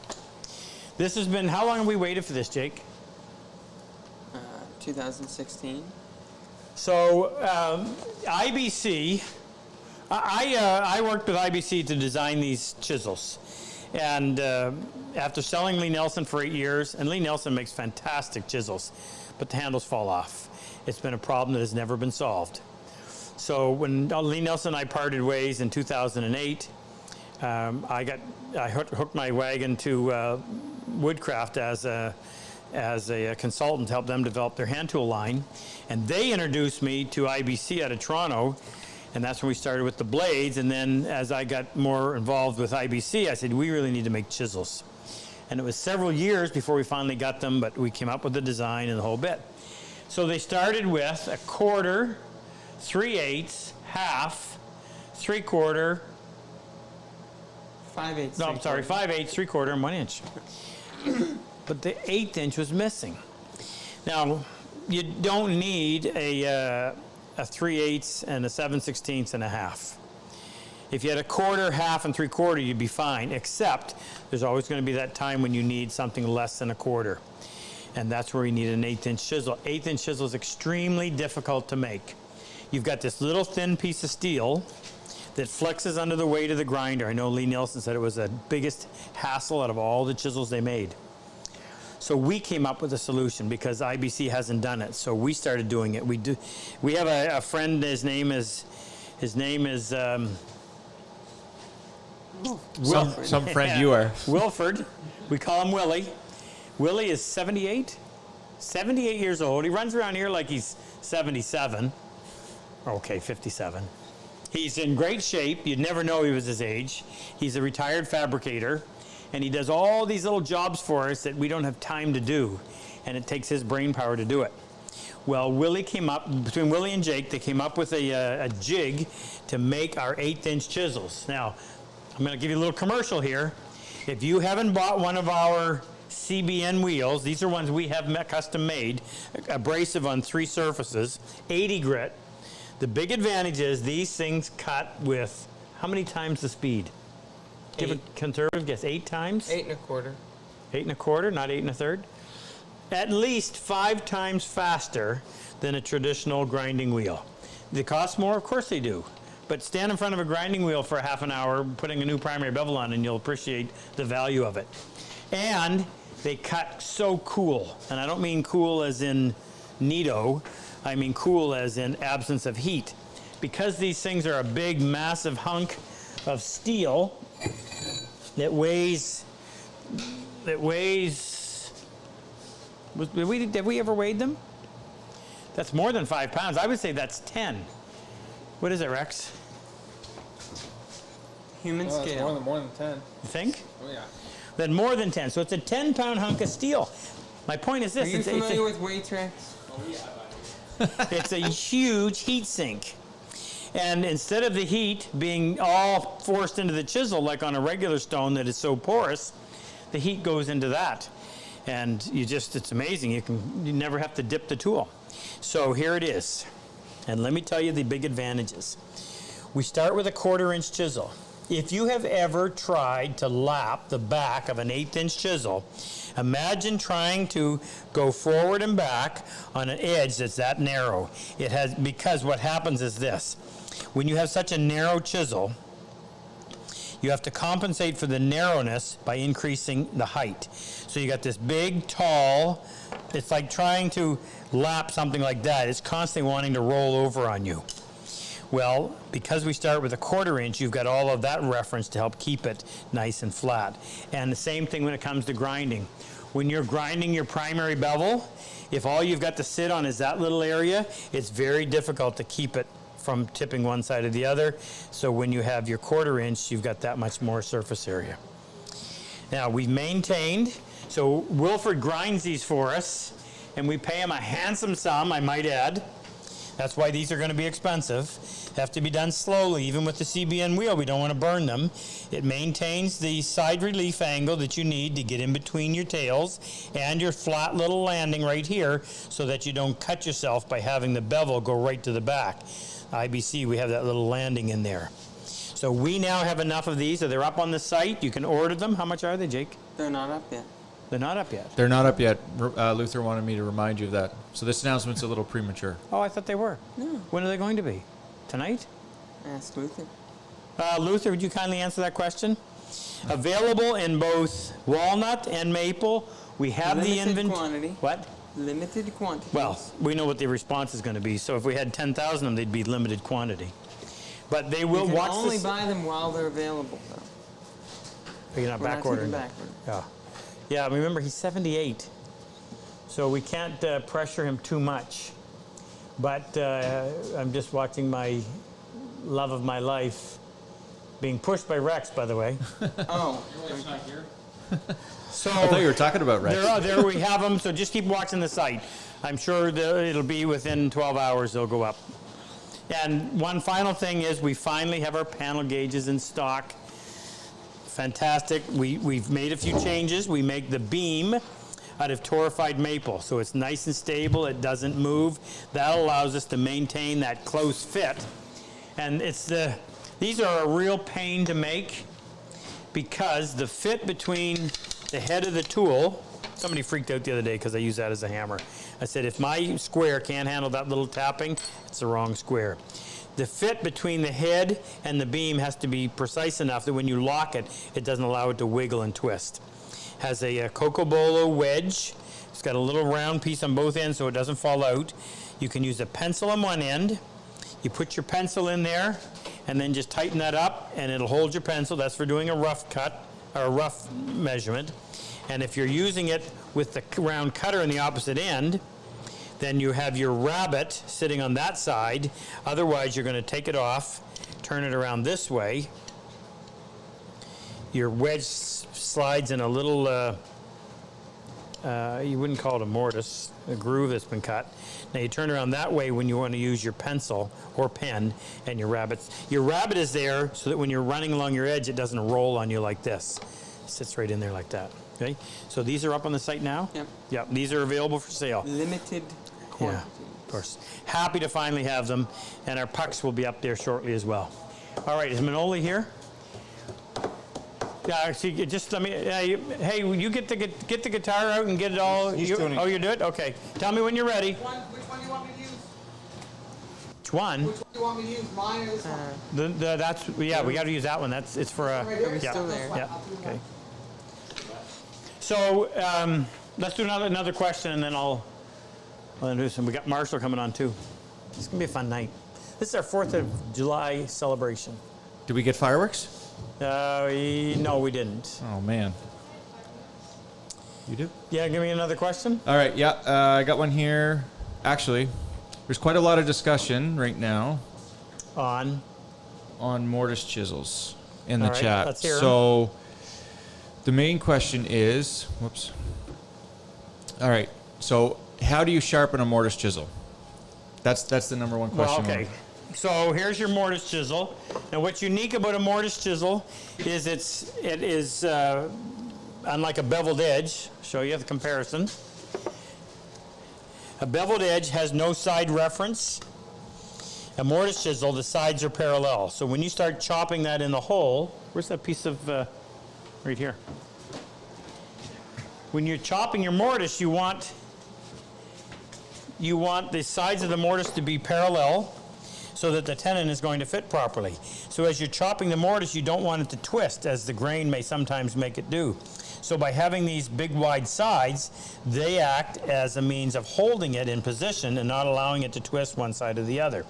This has been, how long have we waited for this, Jake? 2016. So, IBC, I worked with IBC to design these chisels. And after selling Lee Nelson for 8 years, and Lee Nelson makes fantastic chisels, but the handles fall off. It's been a problem that has never been solved. So when Lee Nelson and I parted ways in 2008, I hooked my wagon to Woodcraft as a consultant to help them develop their hand tool line. And they introduced me to IBC out of Toronto, and that's when we started with the blades. And then as I got more involved with IBC, I said, we really need to make chisels. And it was several years before we finally got them, but we came up with the design and the whole bit. So they started with a 1/4, 3/8, half, 3/4. 5/8. No, I'm sorry, 5/8, 3/4, and 1 inch. But the 1/8 inch was missing. Now, you don't need a 3/8 and a 7/16 and a half. If you had a 1/4, half, and 3/4, you'd be fine, except there's always going to be that time when you need something less than a 1/4. And that's where you need an 1/8 inch chisel. 1/8 inch chisel is extremely difficult to make. You've got this little thin piece of steel that flexes under the weight of the grinder. I know Lee Nielsen said it was the biggest hassle out of all the chisels they made. So we came up with a solution because IBC hasn't done it. So we started doing it. We have a friend. His name is Some friend you are. Wilford. We call him Willie. Willie is 78 years old. He runs around here like he's 77. Okay, 57. He's in great shape. You'd never know he was his age. He's a retired fabricator, and he does all these little jobs for us that we don't have time to do, and it takes his brain power to do it. Well, Willie came up, between Willie and Jake, they came up with a jig to make our 1/8" chisels. Now, I'm going to give you a little commercial here. If you haven't bought one of our CBN wheels, these are ones we have custom made, abrasive on 3 surfaces, 80 grit. The big advantage is these things cut with how many times the speed? Give a conservative guess, 8 times? 8 1/4. 8 1/4, not 8 1/3. At least 5 times faster than a traditional grinding wheel. They cost more? Of course they do. But stand in front of a grinding wheel for half an hour, putting a new primary bevel on, and you'll appreciate the value of it. And they cut so cool. And I don't mean cool as in neato. I mean cool as in absence of heat. Because these things are a big, massive hunk of steel that weighs, have we ever weighed them? That's more than 5 pounds. I would say that's 10. What is it, Rex? Human scale. More than 10. You think? Oh, yeah. Then more than 10. So it's a 10-pound hunk of steel. My point is this. Are you familiar with weights, Rex? Oh, yeah. It's a huge heat sink. And instead of the heat being all forced into the chisel like on a regular stone that is so porous, the heat goes into that. And it's amazing. You never have to dip the tool. So here it is. And let me tell you the big advantages. We start with a 1/4" chisel. If you have ever tried to lap the back of an 1/8" chisel, imagine trying to go forward and back on an edge that's that narrow. Because what happens is this. When you have such a narrow chisel, you have to compensate for the narrowness by increasing the height. So you got this big, tall, it's like trying to lap something like that. It's constantly wanting to roll over on you. Well, because we start with a 1/4", you've got all of that reference to help keep it nice and flat. And the same thing when it comes to grinding. When you're grinding your primary bevel, if all you've got to sit on is that little area, it's very difficult to keep it from tipping one side or the other. So when you have your 1/4", you've got that much more surface area. Now we've maintained, so Wilford grinds these for us, and we pay him a handsome sum, I might add. That's why these are going to be expensive. Have to be done slowly, even with the CBN wheel. We don't want to burn them. It maintains the side relief angle that you need to get in between your tails and your flat little landing right here so that you don't cut yourself by having the bevel go right to the back. IBC, we have that little landing in there. So we now have enough of these. So they're up on the site. You can order them. How much are they, Jake? They're not up yet. They're not up yet. They're not up yet. Luther wanted me to remind you of that. So this announcement's a little premature. Oh, I thought they were. No. When are they going to be? Tonight? Ask Luther. Luther, would you kindly answer that question? Available in both walnut and maple. We have the Limited inventory. quantity. What? Limited quantity. Well, we know what the response is going to be. So if we had 10,000 of them, they'd be limited quantity. But they will you can watch only this. buy them while they're available, though. You're not We're back not ordering. taking back order. Yeah, remember, he's 78. So we can't pressure him too much. But I'm just watching my love of my life being pushed by Rex, by the way. Oh. It's not here. So I thought you were talking about Rex. there we have them. So just keep watching the site. I'm sure it'll be within 12 hours they'll go up. And one final thing is we finally have our panel gauges in stock. Fantastic. We've made a few changes. We make the beam out of torrefied maple, so it's nice and stable. It doesn't move. That allows us to maintain that close fit. And these are a real pain to make because the fit between the head of the tool. Somebody freaked out the other day because I used that as a hammer. I said, if my square can't handle that little tapping, it's the wrong square. The fit between the head and the beam has to be precise enough that when you lock it, it doesn't allow it to wiggle and twist. Has a Cocobolo wedge. It's got a little round piece on both ends so it doesn't fall out. You can use a pencil on one end. You put your pencil in there and then just tighten that up and it'll hold your pencil. That's for doing a rough cut or a rough measurement. And if you're using it with the round cutter in the opposite end, then you have your rabbet sitting on that side. Otherwise, you're going to take it off, turn it around this way. Your wedge slides in a little, you wouldn't call it a mortise, a groove that's been cut. Now you turn around that way when you want to use your pencil or pen and your rabbets. Your rabbet is there so that when you're running along your edge, it doesn't roll on you like this. It sits right in there like that. Okay, so these are up on the site now? Yep. Yep, these are available for sale. Limited quantities. Yeah, of course. Happy to finally have them, and our pucks will be up there shortly as well. All right, is Manoli here? Yeah, see, just let me, hey, you get the guitar out and get it all. He's doing it. Oh, you do it? Okay. Tell me when you're ready. Which one do you want me to use? Which one? Which one do you want me to use? Mine or this one? That's, yeah, we got to use that one. It's for a, Right here? yeah, Still there. yeah, okay. So, let's do another question and then I'll introduce him. We got Marshall coming on too. It's going to be a fun night. This is our 4th of July celebration. Did we get fireworks? No, we didn't. Oh, man. You do? Yeah, give me another question. All right, yeah, I got one here. Actually, there's quite a lot of discussion right now On. mortise chisels in the All right, chat. let's hear 'em. So the main question is, whoops. All right, so how do you sharpen a mortise chisel? That's the number one Well, question. okay. So here's your mortise chisel. Now, what's unique about a mortise chisel is it is unlike a beveled edge. Show you the comparison. A beveled edge has no side reference. A mortise chisel, the sides are parallel. So when you start chopping that in the hole, where's that piece of right here? When you're chopping your mortise, you want the sides of the mortise to be parallel, so that the tenon is going to fit properly. So as you're chopping the mortise, you don't want it to twist, as the grain may sometimes make it do. So by having these big wide sides, they act as a means of holding it in position and not allowing it to twist one side or the other.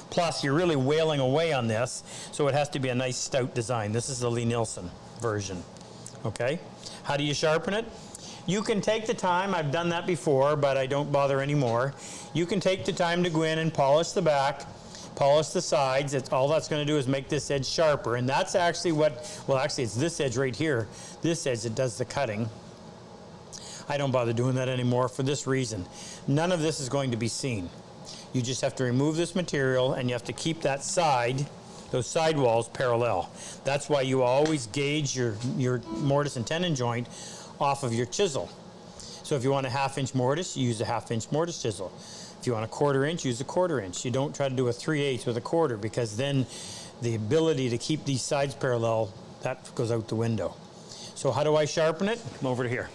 Plus, you're really wailing away on this, so it has to be a nice stout design. This is the Lee Nielsen version. Okay? How do you sharpen it? You can take the time, I've done that before, but I don't bother anymore. You can take the time to go in and polish the back, polish the sides. All that's going to do is make this edge sharper, and that's actually it's this edge right here, this edge that does the cutting. I don't bother doing that anymore for this reason. None of this is going to be seen. You just have to remove this material, and you have to keep that side, those side walls, parallel. That's why you always gauge your mortise and tenon joint off of your chisel. So if you want a 1/2 inch mortise, you use a 1/2 inch mortise chisel. If you want a 1/4 inch, use a 1/4 inch. You don't try to do a 3/8 with a 1/4, because then the ability to keep these sides parallel, that goes out the window. So how do I sharpen it? Come over to here.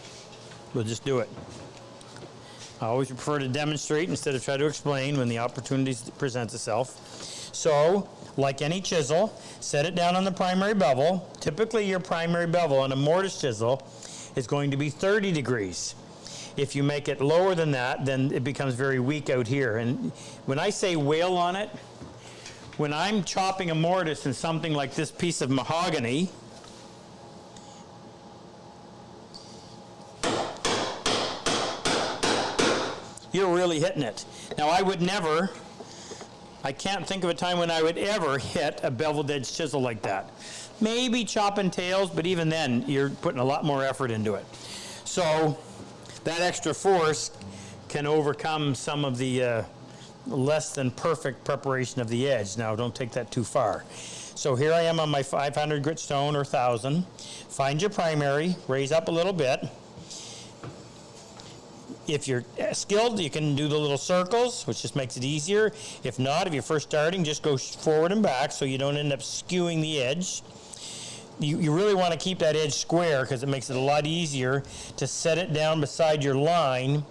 We'll just do it. I always prefer to demonstrate instead of try to explain when the opportunity presents itself. So, like any chisel, set it down on the primary bevel. Typically your primary bevel on a mortise chisel is going to be 30 degrees. If you make it lower than that, then it becomes very weak out here. And when I say wail on it, when I'm chopping a mortise in something like this piece of mahogany, you're really hitting it. Now I can't think of a time when I would ever hit a beveled edge chisel like that. Maybe chopping tails, but even then, you're putting a lot more effort into it. So that extra force can overcome some of the less than perfect preparation of the edge. Now, don't take that too far. So here I am on my 500 grit stone or 1,000. Find your primary, raise up a little bit. If you're skilled, you can do the little circles, which just makes it easier. If not, if you're first starting, just go forward and back so you don't end up skewing the edge. You really want to keep that edge square because it makes it a lot easier to set it down beside your line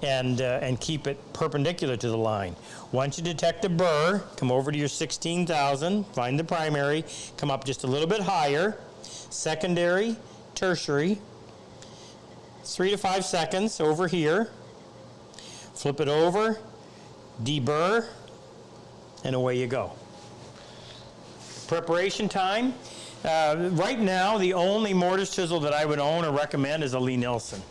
and keep it perpendicular to the line. Once you detect a burr, come over to your 16,000, find the primary, come up just a little bit higher, secondary, tertiary, 3 to 5 seconds over here, flip it over, deburr, and away you go. Preparation time. Right now, the only mortise chisel that I would own or recommend is a Lee Nelson.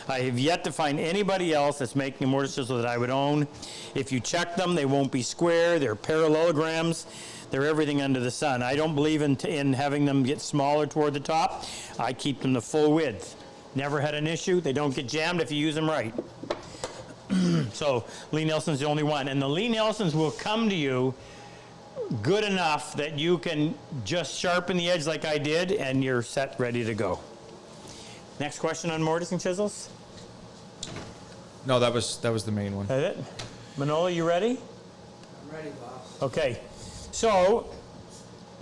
I have yet to find anybody else that's making a mortise chisel that I would own. If you check them, they won't be square, they're parallelograms, they're everything under the sun. I don't believe in having them get smaller toward the top. I keep them the full width. Never had an issue. They don't get jammed if you use them right. So Lee Nelson's the only one. And the Lee Nelsons will come to you good enough that you can just sharpen the edge like I did and you're set, ready to go. Next question on mortise and chisels? No, that was the main one. That's it? Manolo, you ready? I'm ready, boss. Okay. So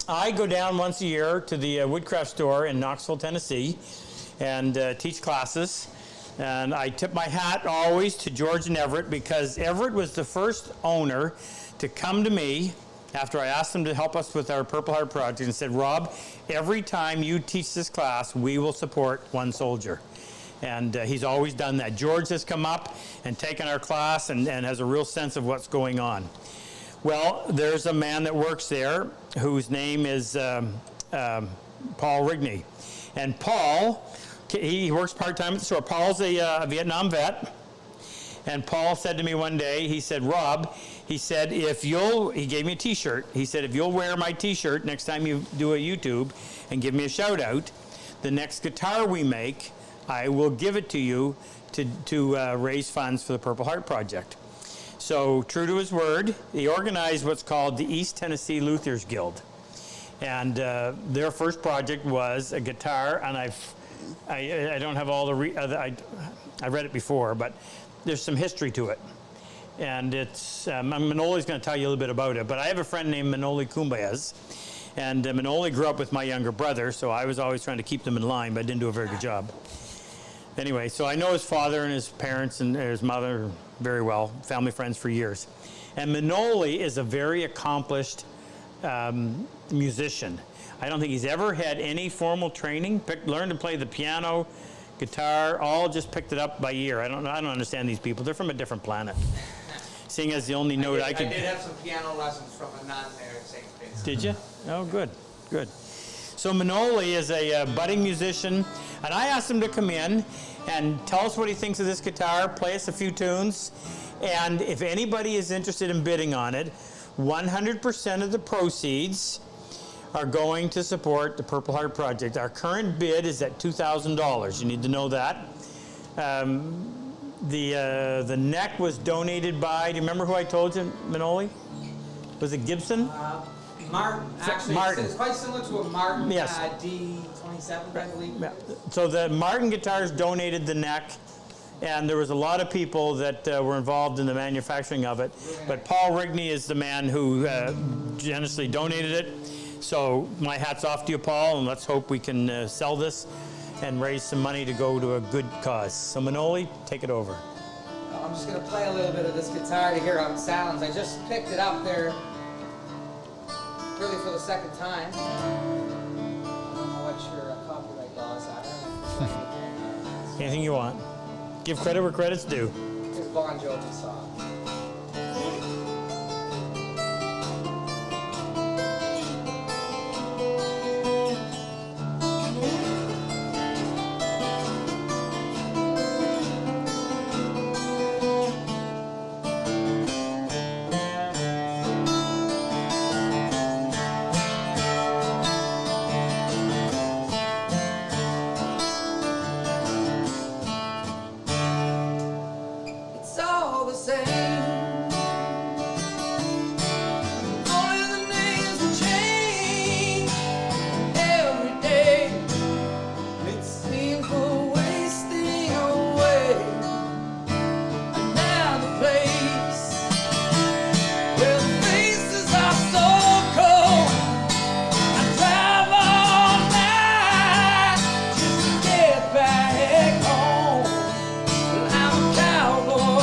I go down once a year to the Woodcraft store in Knoxville, Tennessee, and teach classes. And I tip my hat always to George and Everett, because Everett was the first owner to come to me after I asked him to help us with our Purple Heart project and said, Rob, every time you teach this class, we will support one soldier. And he's always done that. George has come up and taken our class and has a real sense of what's going on. Well, there's a man that works there whose name is Paul Rigney. And Paul, he works part-time at the store. Paul's a Vietnam vet. And Paul said to me one day, he said, Rob, he said, he gave me a t-shirt. He said, if you'll wear my t-shirt next time you do a YouTube and give me a shout out, the next guitar we make, I will give it to you to raise funds for the Purple Heart Project. So true to his word, he organized what's called the East Tennessee Luthers Guild. And their first project was a guitar, and I don't have all the, I read it before, but there's some history to it. And it's, Manoli's going to tell you a little bit about it, but I have a friend named Manoli Kumbayas, and Manoli grew up with my younger brother, so I was always trying to keep them in line, but I didn't do a very good job. Anyway, so I know his father and his parents and his mother very well, family friends for years. And Manoli is a very accomplished musician. I don't think he's ever had any formal training, learned to play the piano, guitar, all just picked it up by ear. I don't understand these people. They're from a different planet. Seeing as the only note I could... I did have some piano lessons from a nun there at St. Vincent. Did you? Oh, good, good. So Manoli is a budding musician, and I asked him to come in and tell us what he thinks of this guitar, play us a few tunes, and if anybody is interested in bidding on it, 100% of the proceeds are going to support the Purple Heart Project. Our current bid is at $2,000. You need to know that. The neck was donated by, do you remember who I told you, Manoli? Was it Gibson? Martin, actually, Martin. it's quite similar to a Martin Yes. D27, I believe. Yeah. So the Martin Guitars donated the neck, and there was a lot of people that were involved in the manufacturing of it. But Paul Rigney is the man who generously donated it. So my hat's off to you, Paul, and let's hope we can sell this and raise some money to go to a good cause. So Manoli, take it over. I'm just going to play a little bit of this guitar to hear how it sounds. I just picked it up there really for the second time. I don't know what your copyright laws are. Anything you want. Give credit where credit's due. Here's Bon Jovi song. Cowboy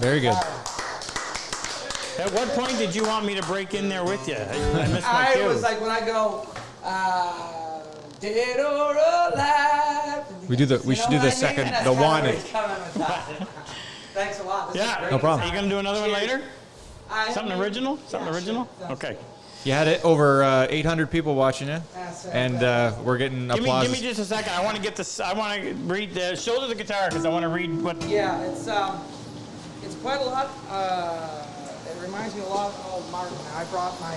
Very good. At what point did you want me to break in there with you? I missed my I cue. was like, when I go, dead or alive. We should do the second, the one. Thanks a lot. This is Yeah, great. No problem. Are you going to do another one later? I- Something original? Something Yeah, original? sure. Sounds Okay. You had it over 800 people watching it, That's right. and we're getting Give applause. me just a second. I want to get this. I want to read the shoulder the guitar because I want to read what. Yeah, it's quite a lot. It reminds me a lot of Martin. I brought my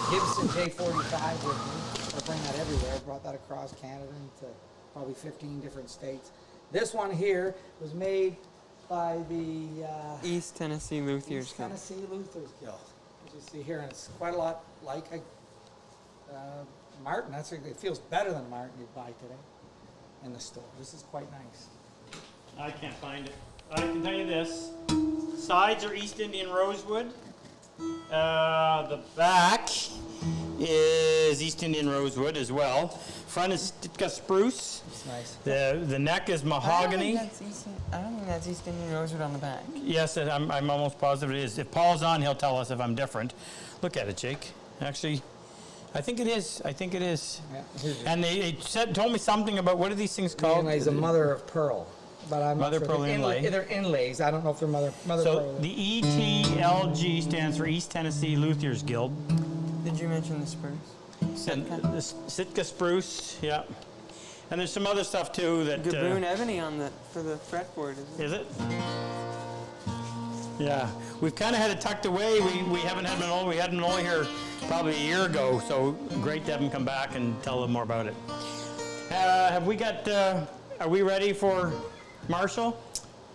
Gibson J45 with me. I bring that everywhere. I brought that across Canada into probably 15 different states. This one here was made by the East Tennessee Luthiers East Guild. Tennessee Luthiers Guild. As you see here, and it's quite a lot like Martin. It feels better than Martin you'd buy today in the store. This is quite nice. I can't find it. I can tell you this. Sides are East Indian rosewood. The back is East Indian rosewood as well. Front is Sitka spruce. It's nice. The neck is I don't mahogany. think that's East Indian rosewood on the back. Yes, I'm almost positive it is. If Paul's on, he'll tell us if I'm different. Look at it, Jake. Actually, I think it is. I think it is. Yeah, here's your- And they told me something about, what are these things called? Inlay's a mother of pearl, but I'm Mother not sure. pearl They're inlay. They're inlays. I don't know if they're mother So pearl. the ETLG stands for East Tennessee Luthiers Guild. Did you mention the spruce? And Sitka? the Sitka spruce, yeah. And there's some other stuff too that. Gaboon ebony for the fretboard, isn't it? Is it? Yeah, we've kind of had it tucked away. We haven't had them we had them only here probably a year ago, so great to have them come back and tell them more about it. Have we got? Are we ready for Marshall?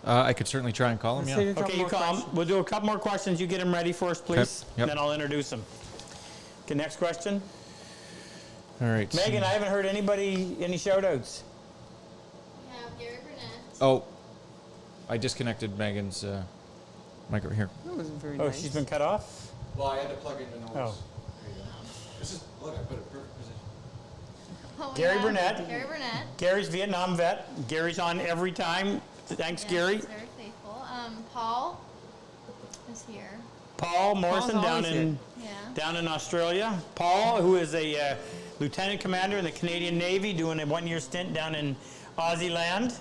I could certainly try and call him. Let's Yeah. take a couple Okay, you more call him. questions. We'll do a couple more questions. You get them ready for us, please. Yep. Then I'll introduce them. Okay, next question. All right. Megan, I haven't heard any shout outs. We have Gary Burnett. Oh, I disconnected Megan's mic over here. That wasn't very Oh, nice. she's been cut off? Well, I had to plug in the nose. Oh. This is look. I put it perfect position. Oh, we Gary have Burnett. Gary Burnett. Gary's Vietnam vet. Gary's on every time. Thanks, Yeah, Gary. he's very faithful. Paul is here. Paul Morrison Paul's down always in Yeah. down in Australia. Paul, who is a lieutenant commander in the Canadian Navy, doing a one-year stint down in Aussie land.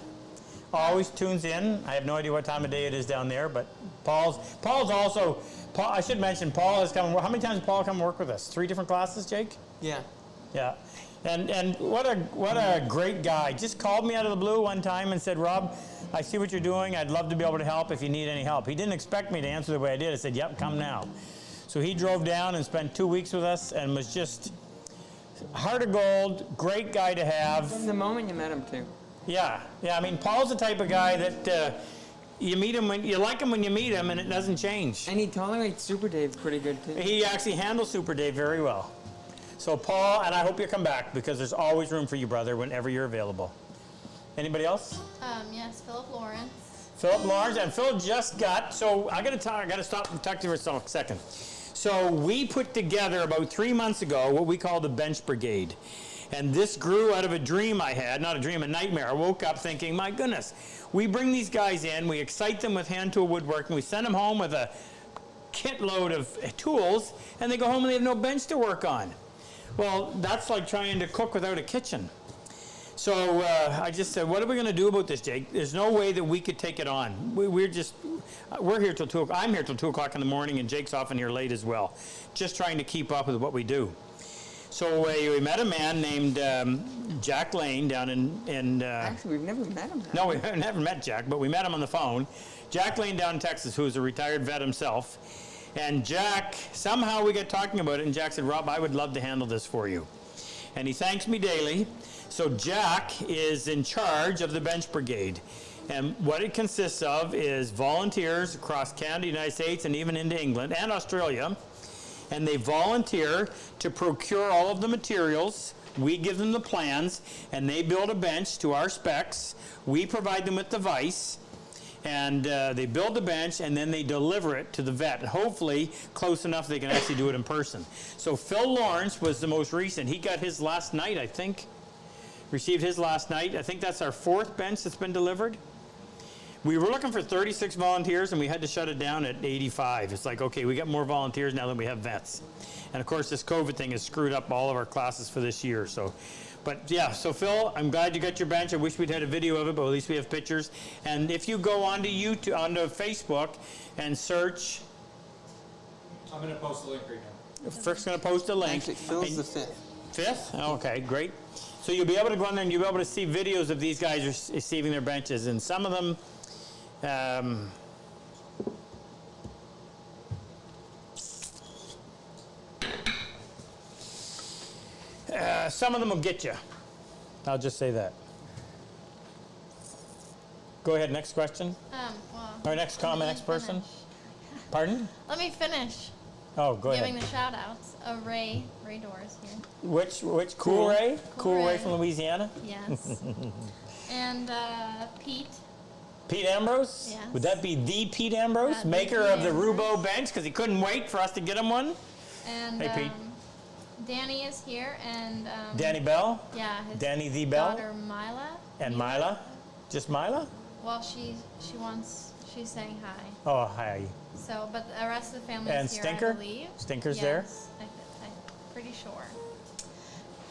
Always tunes in. I have no idea what time of day it is down there, but Paul's also. Paul, I should mention, Paul has come. How many times has Paul come work with us? 3 different classes, Jake. Yeah. Yeah, and what a great guy. Just called me out of the blue one time and said, Rob, I see what you're doing. I'd love to be able to help if you need any help. He didn't expect me to answer the way I did. I said, yep, come now. So he drove down and spent 2 weeks with us and was just heart of gold, great guy to have. From the moment you met him, too. Yeah. I mean, Paul's the type of guy that you meet him when you like him when you meet him, and it doesn't change. And he tolerates Super Dave pretty good, too. He actually handles Super Dave very well. So Paul, and I hope you come back because there's always room for you, brother, whenever you're available. Anybody else? Yes, Philip Lawrence. Philip Lawrence, and Phil just got, so I gotta stop and talk to you for a second. So we put together about 3 months ago what we call the bench brigade. And this grew out of a dream I had, not a dream, a nightmare. I woke up thinking, my goodness, we bring these guys in, we excite them with hand tool woodworking, we send them home with a kit load of tools, and they go home and they have no bench to work on. Well, that's like trying to cook without a kitchen. So I just said, what are we going to do about this, Jake? There's no way that we could take it on. We're here till 2 o'clock. I'm here till 2 o'clock in the morning, and Jake's often here late as well, just trying to keep up with what we do. So we met a man named Jack Lane down in Actually, we've never met him. no, we've never met Jack, but we met him on the phone. Jack Lane down in Texas, who's a retired vet himself. And Jack, somehow we got talking about it, and Jack said, Rob, I would love to handle this for you. And he thanks me daily. So Jack is in charge of the bench brigade. And what it consists of is volunteers across Canada, United States, and even into England and Australia. And they volunteer to procure all of the materials. We give them the plans, and they build a bench to our specs. We provide them with the vise. And they build the bench, and then they deliver it to the vet, hopefully close enough they can actually do it in person. So Phil Lawrence was the most recent. He got his last night, I think. Received his last night. I think that's our 4th bench that's been delivered. We were looking for 36 volunteers, and we had to shut it down at 85. It's like, okay, we got more volunteers now than we have vets. And of course, this COVID thing has screwed up all of our classes for this year. So, but yeah, so Phil, I'm glad you got your bench. I wish we'd had a video of it, but at least we have pictures. And if you go onto YouTube, onto Facebook, and search, I'm going to post the link right now. Frick's going to post a link. Actually, Phil's the fifth. Fifth? Okay, great. So you'll be able to go on there and you'll be able to see videos of these guys receiving their benches. And some of them, some of them will get you. I'll just say that. Go ahead, next question. Well, Or next comment, let me next person. finish. Pardon? Let me finish Oh, go giving ahead. the shout outs. Ray Doors here. Which Cool Ray? Cool Ray Ray. from Louisiana? Yes. And Pete. Pete Ambrose? Yes. Would that be the Pete Ambrose, The maker Pete of the Ambrose. Roubo bench, because he couldn't wait for us to get him one? And Hey, Pete. Danny is here, and Danny Bell? yeah, his Danny the Bell? daughter Mila. And Mila? Just Mila? Well, she's saying hi. Oh, hi. So, but the rest of the family And is here, Stinker? I believe. Stinker's there? Yes, I'm pretty sure.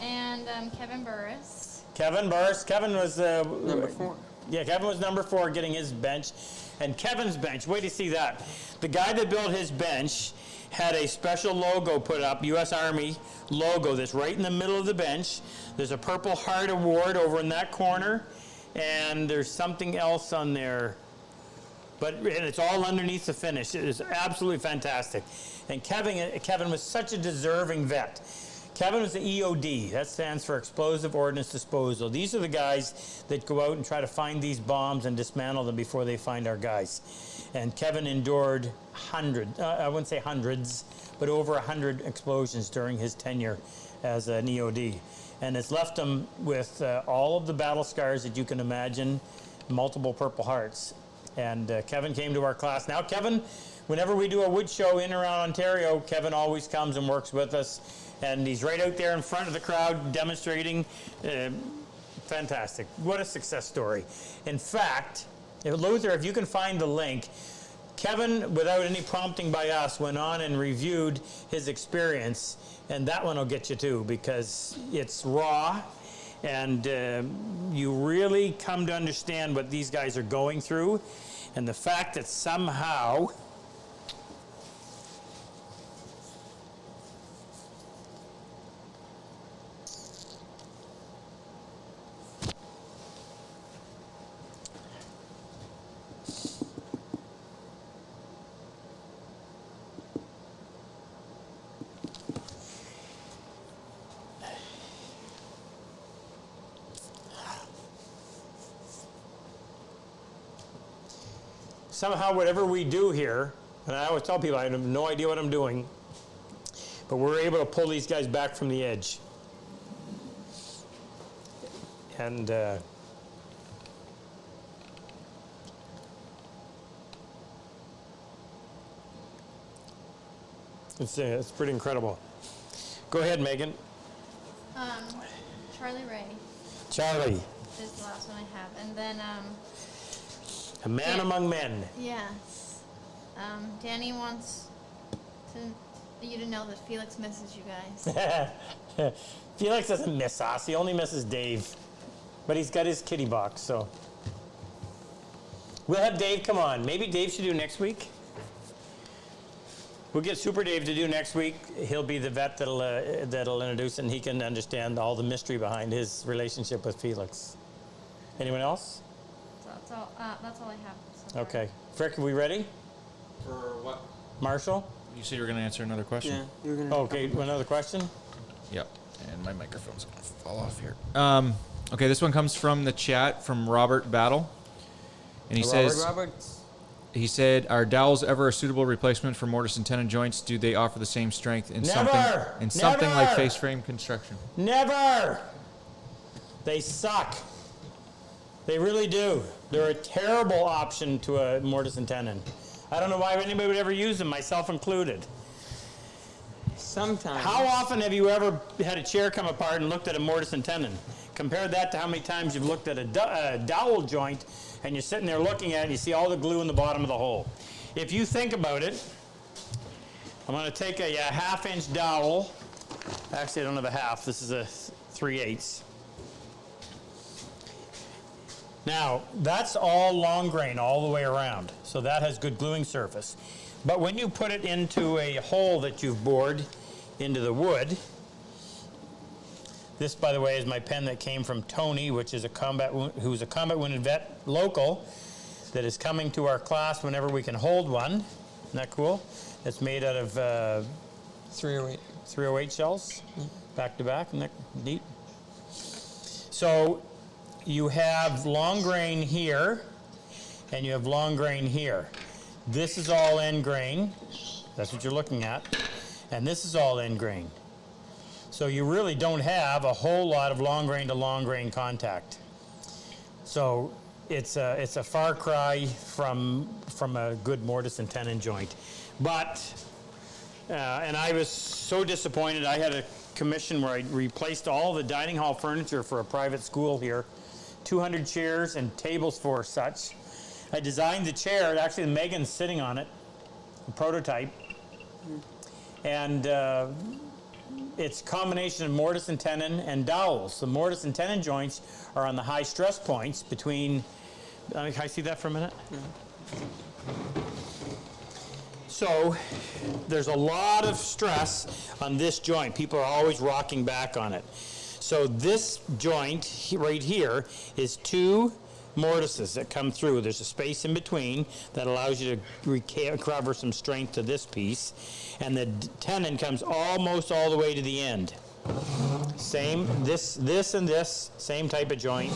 And Kevin Burris. Kevin Burris. Kevin was Number 4. Yeah, Kevin was number 4 getting his bench. And Kevin's bench, wait to see that. The guy that built his bench had a special logo put up, U.S. Army logo that's right in the middle of the bench. There's a Purple Heart Award over in that corner. And there's something else on there. And it's all underneath the finish. It is absolutely fantastic. And Kevin was such a deserving vet. Kevin was the EOD. That stands for Explosive Ordnance Disposal. These are the guys that go out and try to find these bombs and dismantle them before they find our guys. And Kevin endured I wouldn't say hundreds, but over 100 explosions during his tenure as an EOD. And it's left him with all of the battle scars that you can imagine, multiple Purple Hearts. And Kevin came to our class. Now, Kevin, whenever we do a wood show in and around Ontario, Kevin always comes and works with us. And he's right out there in front of the crowd demonstrating. Fantastic. What a success story. In fact, Luther, if you can find the link, Kevin, without any prompting by us, went on and reviewed his experience. And that one will get you too, because it's raw. And you really come to understand what these guys are going through. And the fact that somehow whatever we do here, and I always tell people I have no idea what I'm doing, but we're able to pull these guys back from the edge. And it's pretty incredible. Go ahead, Megan. Charlie Ray Charlie, is the last one I have, and then a man Yeah. among men. yes, Danny wants you to know that Felix misses you guys. Felix doesn't miss us. He only misses Dave. But he's got his kitty box, so. We'll have Dave come on. Maybe Dave should do next week. We'll get Super Dave to do next week. He'll be the vet that'll introduce, and he can understand all the mystery behind his relationship with Felix. Anyone else? So that's all I have. So far. Okay. Frick, are we ready? For what? Marshall? You said you were going to answer another question? Yeah, you were gonna. Okay, another question? Yep. And my microphone's going to fall off here. Okay, this one comes from the chat from Robert Battle. And he says, Roberts. he said, are dowels ever a suitable replacement for mortise and tenon joints? Do they offer the same strength in Never! something like Never! face frame construction? Never! They suck. They really do. They're a terrible option to a mortise and tenon. I don't know why anybody would ever use them, myself included. Sometimes. How often have you ever had a chair come apart and looked at a mortise and tenon? Compare that to how many times you've looked at a dowel joint and you're sitting there looking at it and you see all the glue in the bottom of the hole. If you think about it, I'm going to take a 1/2-inch dowel. Actually, I don't have a half. This is a 3/8. Now, that's all long grain all the way around, so that has good gluing surface. But when you put it into a hole that you've bored into the wood, this, by the way, is my pen that came from Tony, which is who's a combat wounded vet local that is coming to our class whenever we can hold one. Isn't that cool? It's made out of 308. 308 shells, back to back. Isn't that neat? So you have long grain here, and you have long grain here. This is all end grain. That's what you're looking at. And this is all end grain. So you really don't have a whole lot of long grain to long grain contact. So it's a far cry from a good mortise and tenon joint. But, and I was so disappointed. I had a commission where I replaced all the dining hall furniture for a private school here. 200 chairs and tables for such. I designed the chair, actually Megan's sitting on it, a prototype. And it's a combination of mortise and tenon and dowels. The mortise and tenon joints are on the high stress points between, can I see that for a minute? So there's a lot of stress on this joint. People are always rocking back on it. So this joint right here is 2 mortises that come through. There's a space in between that allows you to recover some strength to this piece. And the tenon comes almost all the way to the end. Same, this and this, same type of joint.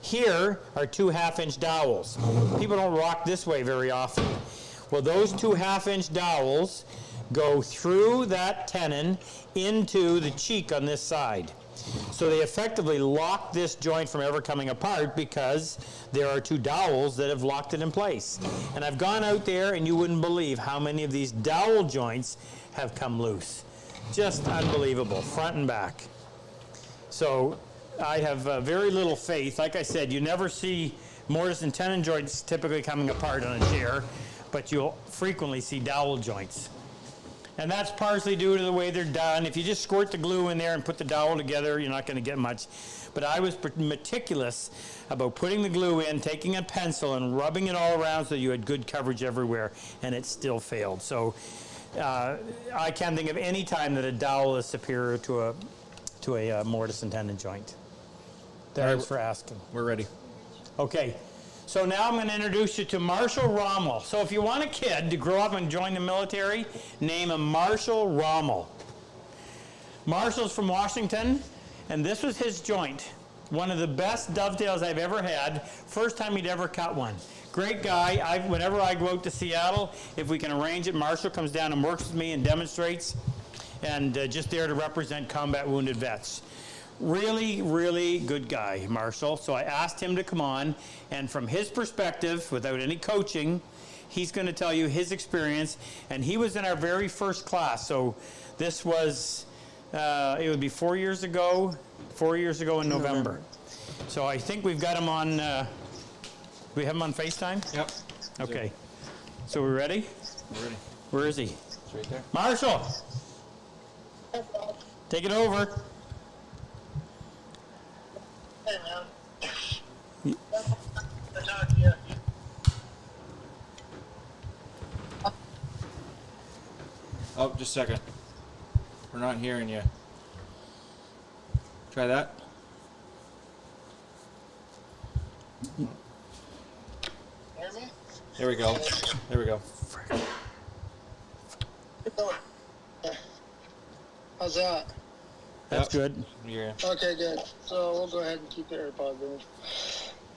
Here are 2 1/2-inch dowels. People don't rock this way very often. Well, those 2 1/2-inch dowels go through that tenon into the cheek on this side. So they effectively lock this joint from ever coming apart because there are 2 dowels that have locked it in place. And I've gone out there and you wouldn't believe how many of these dowel joints have come loose. Just unbelievable, front and back. So I have very little faith. Like I said, you never see mortise and tenon joints typically coming apart on a chair, but you'll frequently see dowel joints. And that's partially due to the way they're done. If you just squirt the glue in there and put the dowel together, you're not going to get much. But I was meticulous about putting the glue in, taking a pencil and rubbing it all around so you had good coverage everywhere, and it still failed. So I can't think of any time that a dowel is superior to a mortise and tenon joint. Thanks for asking. We're ready. Okay. So now I'm going to introduce you to Marshall Rommel. So if you want a kid to grow up and join the military, name him Marshall Rommel. Marshall's from Washington, and this was his joint. One of the best dovetails I've ever had. First time he'd ever cut one. Great guy. Whenever I go out to Seattle, if we can arrange it, Marshall comes down and works with me and demonstrates, and just there to represent combat wounded vets. Really, really good guy, Marshall. So I asked him to come on, and from his perspective, without any coaching, he's going to tell you his experience. And he was in our very first class. So this was, it would be 4 years ago in November. So I think we've got him on, we have him on FaceTime? Yep. Okay. So we're ready? We're ready. Where is he? It's right there. Marshall! Take it over. Hey, man. I'll talk to you. Oh, just a second. We're not hearing you. Try that. Hear me? There we go. There we go. How's that? That's Yep. good. Yeah. Okay, good. So we'll go ahead and keep the AirPods in.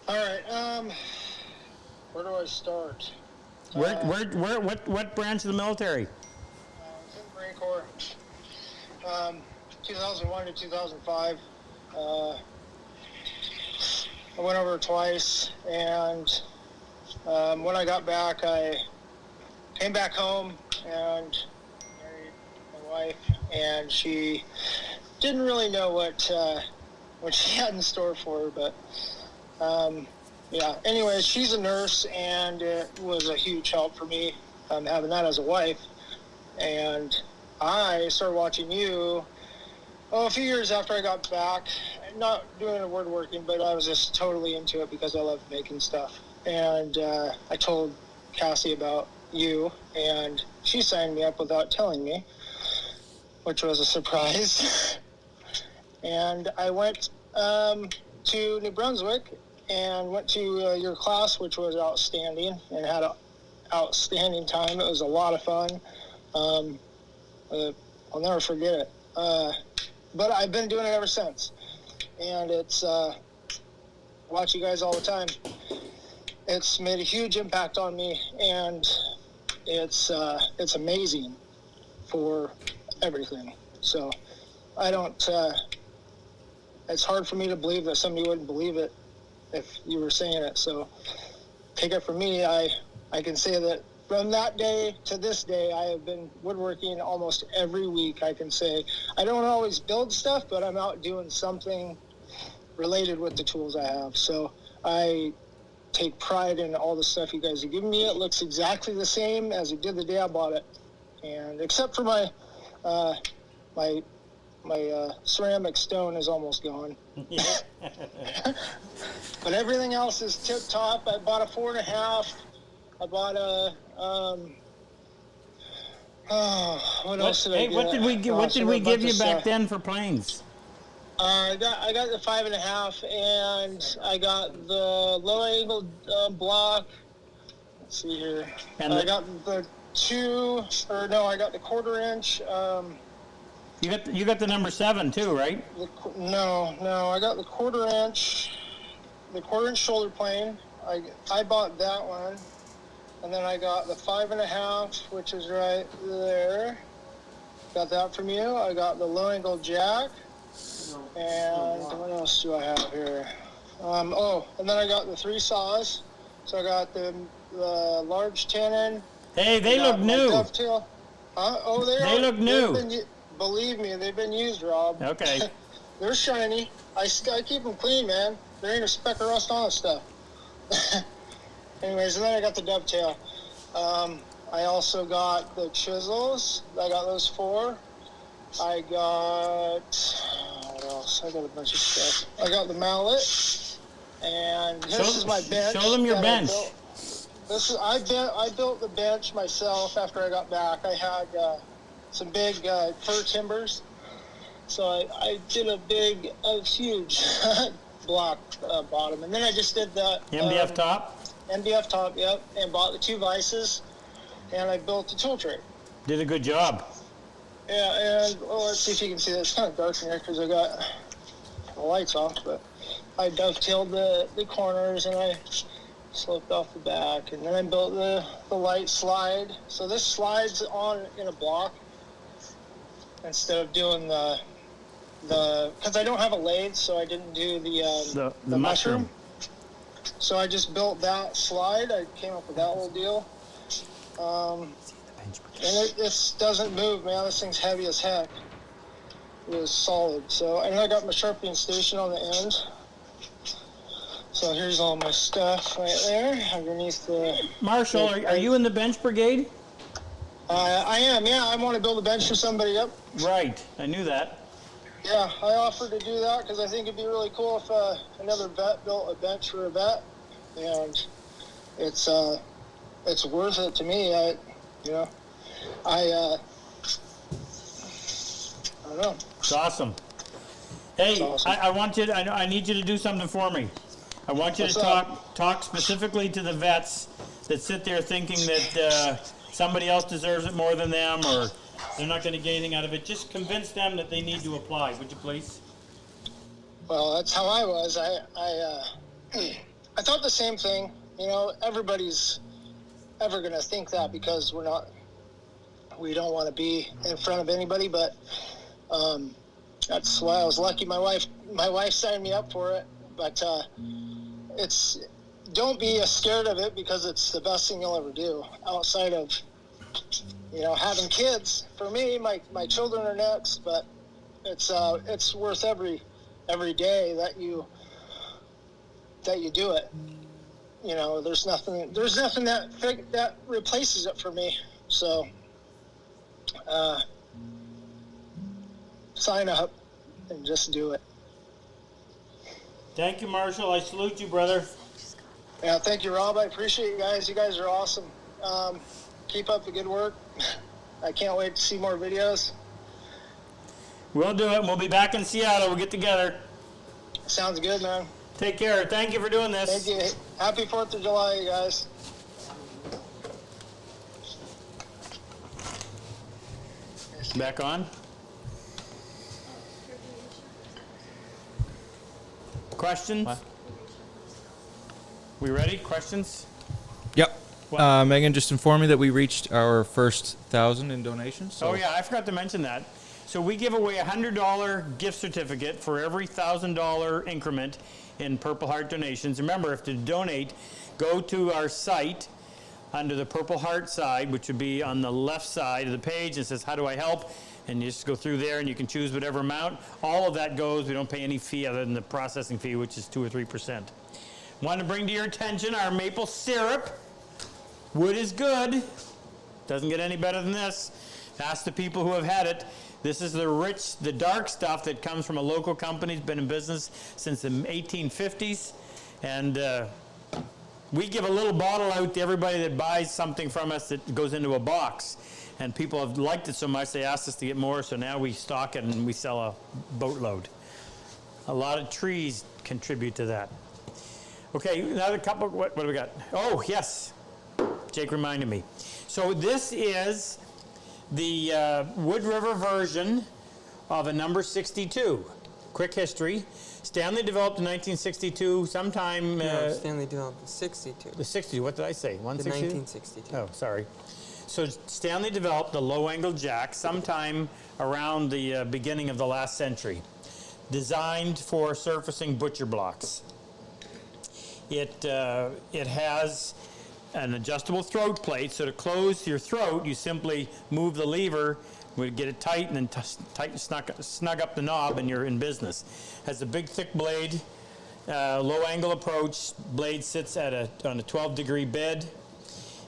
All right. Where do I start? What branch of the military? I was in the Marine Corps. 2001 to 2005. I went over twice, and when I got back, I came back home and married my wife, and she didn't really know what she had in store for her, but yeah. Anyways, she's a nurse, and it was a huge help for me having that as a wife. And I started watching you a few years after I got back, not doing the woodworking, but I was just totally into it because I love making stuff. And I told Cassie about you, and she signed me up without telling me, which was a surprise. And I went to New Brunswick and went to your class, which was outstanding, and had an outstanding time. It was a lot of fun. I'll never forget it. But I've been doing it ever since. And it's, watch you guys all the time. It's made a huge impact on me, and it's amazing for everything. So I don't, it's hard for me to believe that somebody wouldn't believe it if you were saying it. So take it from me. I can say that from that day to this day, I have been woodworking almost every week. I can say I don't always build stuff, but I'm out doing something related with the tools I have. So I take pride in all the stuff you guys have given me. It looks exactly the same as it did the day I bought it, and except for my ceramic stone is almost gone. But everything else is tip top. I bought a 4.5. I bought a what else did I get? What did we Gosh, what did I we got a give bunch you of back stuff. then for planes? I got the 5.5, and I got the low angle block. Let's see here. And I got the I got the 1/4 inch. You got the number 7 too, right? No, I got the 1/4 inch, the 1/4 inch shoulder plane. I bought that one, and then I got the 5.5, which is right there. Got that from you. I got the low angle jack, and what else do I have here? And then I got the 3 saws. So I got the large tenon. Hey, they look new. Dovetail. Huh? Oh, They look new. Believe me, they've been used, Rob. Okay. They're shiny. I keep them clean, man. There ain't a speck of rust on this stuff. Anyways, and then I got the dovetail. I also got the chisels. I got those 4. I got, what else? I got a bunch of stuff. I got the mallet. And this is my bench. Show them your bench. I built the bench myself after I got back. I had some big fir timbers. So I did a huge block bottom. And then I just did the MDF top? MDF top, yep. And bought the 2 vices. And I built the tool tray. Did a good job. Yeah, and let's see if you can see this. It's kind of dark in here because I got the lights off. But I dovetailed the corners, and I sloped off the back. And then I built the light slide. So this slides on in a block instead of doing the because I don't have a lathe, so I didn't do the mushroom. So I just built that slide. I came up with that little deal. And this doesn't move, man. This thing's heavy as heck. It was solid. So, and I got my sharpening station on the end. So here's all my stuff right there underneath the... Marshall, are you in the bench brigade? I am, yeah. I want to build a bench for somebody, yep. Right, I knew that. Yeah, I offered to do that because I think it'd be really cool if another vet built a bench for a vet. And it's worth it to me. I don't know. It's awesome. Hey, awesome. I need you to do something for me. I want you What's to talk specifically to the vets that sit there thinking that somebody else deserves it more than them, or they're not going to get anything out of it. Just convince them that they need to apply, would you please? Well, that's how I was. I thought the same thing. You know, everybody's ever going to think that because we don't want to be in front of anybody, but that's why I was lucky. My wife signed me up for it, but don't be scared of it because it's the best thing you'll ever do outside of, having kids. For me, my children are next, but it's worth every day that you do it. you know, there's nothing that replaces it for me. So, sign up and just do it. Thank you, Marshall. I salute you, brother. Yeah, thank you, Rob. I appreciate you guys. You guys are awesome. Keep up the good work. I can't wait to see more videos. We'll do it. We'll be back in Seattle. We'll get together. Sounds good, man. Take care. Thank you for doing this. Thank you. Happy 4th of July, you guys. Back on. Questions? What? We ready? Questions? Yep. Megan just informed me that we reached our first 1,000 in donations. So Oh yeah, I forgot to mention that. So we give away a $100 gift certificate for every $1,000 increment in Purple Heart donations. Remember, if to donate, go to our site under the Purple Heart side, which would be on the left side of the page. It says, how do I help? And you just go through there and you can choose whatever amount. All of that goes, we don't pay any fee other than the processing fee, which is 2 or 3%. Want to bring to your attention our maple syrup. Wood is good. Doesn't get any better than this. Ask the people who have had it. This is the rich, the dark stuff that comes from a local company. It's been in business since the 1850s. And we give a little bottle out to everybody that buys something from us that goes into a box. And people have liked it so much, they asked us to get more, so now we stock it and we sell a boatload. A lot of trees contribute to that. Okay, another couple, what do we got? Oh, yes. Jake reminded me. So this is the Wood River version of a number 62. Quick history. Stanley developed in 1962, sometime... No, Stanley developed the 62. The 60, what did I say? The 162? 1962. Oh, sorry. So Stanley developed the low-angle jack sometime around the beginning of the last century, designed for surfacing butcher blocks. It has an adjustable throat plate, so to close your throat, you simply move the lever, we get it tight, and then snug up the knob, and you're in business. Has a big, thick blade, low-angle approach. Blade sits at on a 12-degree bed,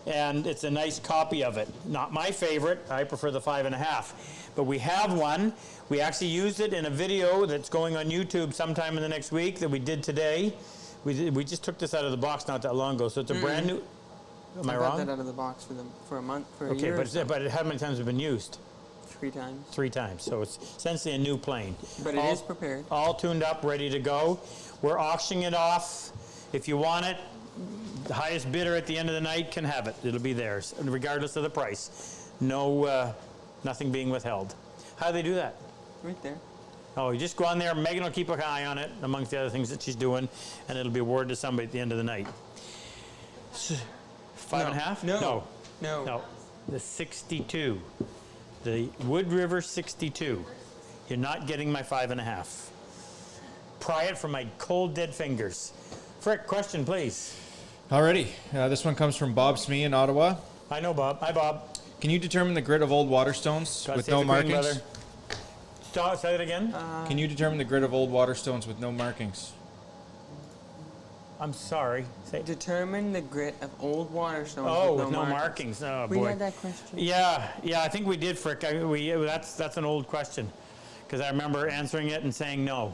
and it's a nice copy of it. Not my favorite. I prefer the 5.5, but we have one. We actually used it in a video that's going on YouTube sometime in the next week that we did today. We just took this out of the box not that long ago, so it's a brand new. Am I I got wrong? that out of the box for a month, for a Okay, year. but how many times have been used? 3 times. 3 times. So it's essentially a new plane. But it is prepared. All tuned up, ready to go. We're auctioning it off. If you want it, the highest bidder at the end of the night can have it. It'll be theirs, regardless of the price. No, nothing being withheld. How do they do that? Right there. Oh, you just go on there. Megan will keep an eye on it, amongst the other things that she's doing, and it'll be awarded to somebody at the end of the night. 5.5? No. No. The 62. The Wood River 62. You're not getting my 5.5. Pry it from my cold, dead fingers. Frick, question, please. Alrighty. This one comes from Bob Smee in Ottawa. I know, Bob. Hi, Bob. Can you determine the grit of old waterstones God with save no the Queen, markings? brother. Stop, say that again. Can you determine the grit of old waterstones with no markings? I'm sorry. Say, Determine the grit of old waterstones with no markings. Oh, We boy. had that question. Yeah, I think we did, Frick. That's an old question, because I remember answering it and saying no.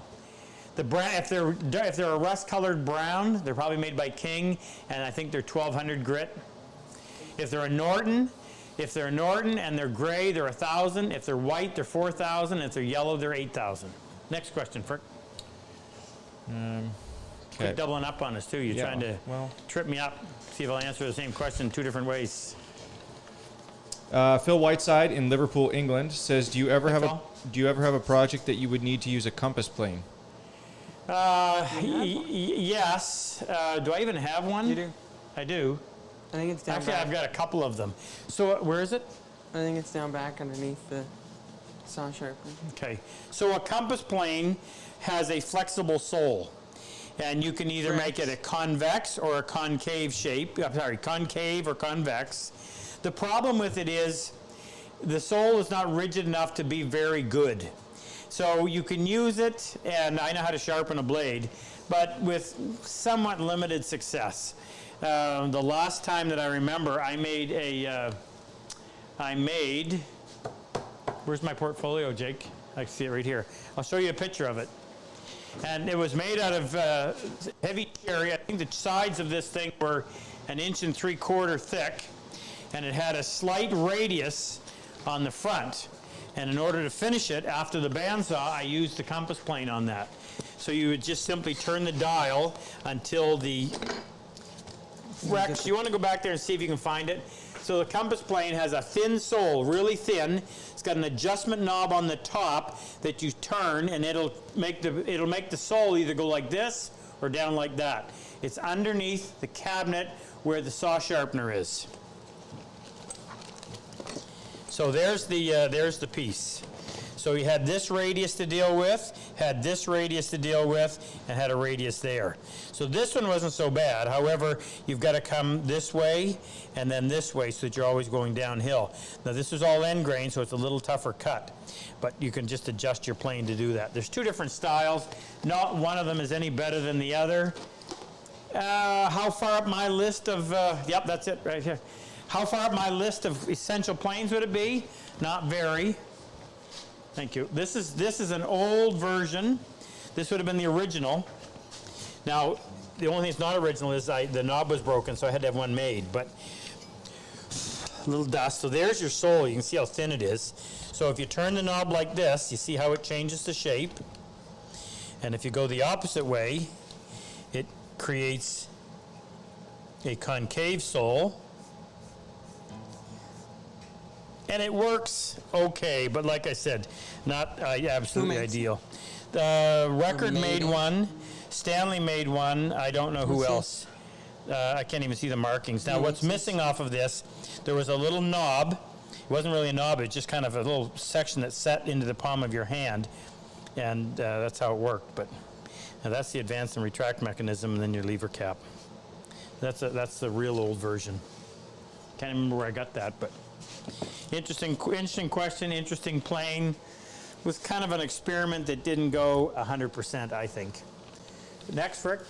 The brown, if they're a rust-colored brown, they're probably made by King, and I think they're 1200 grit. If they're a Norton and they're gray, they're 1000. If they're white, they're 4000. If they're yellow, they're 8000. Next question, Frick. Quit doubling up on us too. You're trying to trip me up. See if I'll answer the same question 2 different ways. Phil Whiteside in Liverpool, England says, "Do you ever have a project that you would need to use a compass plane?" Yes. Do I even have one? You do. I do. I think it's down Actually, back. I've got a couple of them. So where is it? I think it's down back underneath the saw sharpener. Okay. So a compass plane has a flexible sole. And you can either make it a convex or a concave shape. I'm sorry, concave or convex. The problem with it is the sole is not rigid enough to be very good. So you can use it, and I know how to sharpen a blade, but with somewhat limited success. The last time that I remember, I made where's my portfolio, Jake? I can see it right here. I'll show you a picture of it. And it was made out of heavy cherry. I think the sides of this thing were 1 3/4 inches thick, and it had a slight radius on the front. And in order to finish it, after the bandsaw, I used the compass plane on that. So you would just simply turn the dial until the... Rex, you want to go back there and see if you can find it? So the compass plane has a thin sole, really thin. It's got an adjustment knob on the top that you turn, and it'll make the sole either go like this or down like that. It's underneath the cabinet where the saw sharpener is. So there's the piece. So you had this radius to deal with, had this radius to deal with, and had a radius there. So this one wasn't so bad. However, you've got to come this way and then this way so that you're always going downhill. Now this is all end grain, so it's a little tougher cut. But you can just adjust your plane to do that. There's two different styles. Not one of them is any better than the other. How far up my list of, yep, that's it right here. How far up my list of essential planes would it be? Not very. Thank you. This is an old version. This would have been the original. Now, the only thing that's not original is the knob was broken, so I had to have one made. But a little dust. So there's your sole. You can see how thin it is. So if you turn the knob like this, you see how it changes the shape. And if you go the opposite way, it creates a concave sole. And it works okay, but like I said, not absolutely ideal. Record made one. Stanley made one. I don't know who else. I can't even see the markings. Now, what's missing off of this, there was a little knob. It wasn't really a knob. It was just kind of a little section that set into the palm of your hand. And that's how it worked. But now that's the advance and retract mechanism, and then your lever cap. That's the real old version. Can't remember where I got that, but... Interesting question, interesting plane. It was kind of an experiment that didn't go 100%, I think. Next, Rick.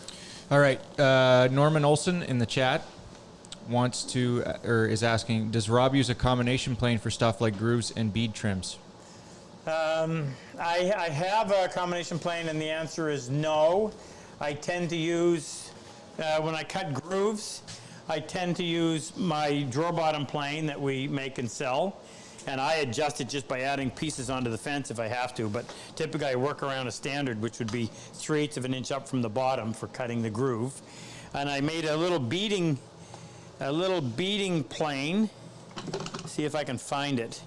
All right. Norman Olson in the chat wants to, or is asking, does Rob use a combination plane for stuff like grooves and bead trims? I have a combination plane, and the answer is no. I tend to use, when I cut grooves, I tend to use my drawer bottom plane that we make and sell, and I adjust it just by adding pieces onto the fence if I have to, but typically I work around a standard, which would be 3/8 of an inch up from the bottom for cutting the groove. And I made a little beading plane. See if I can find it.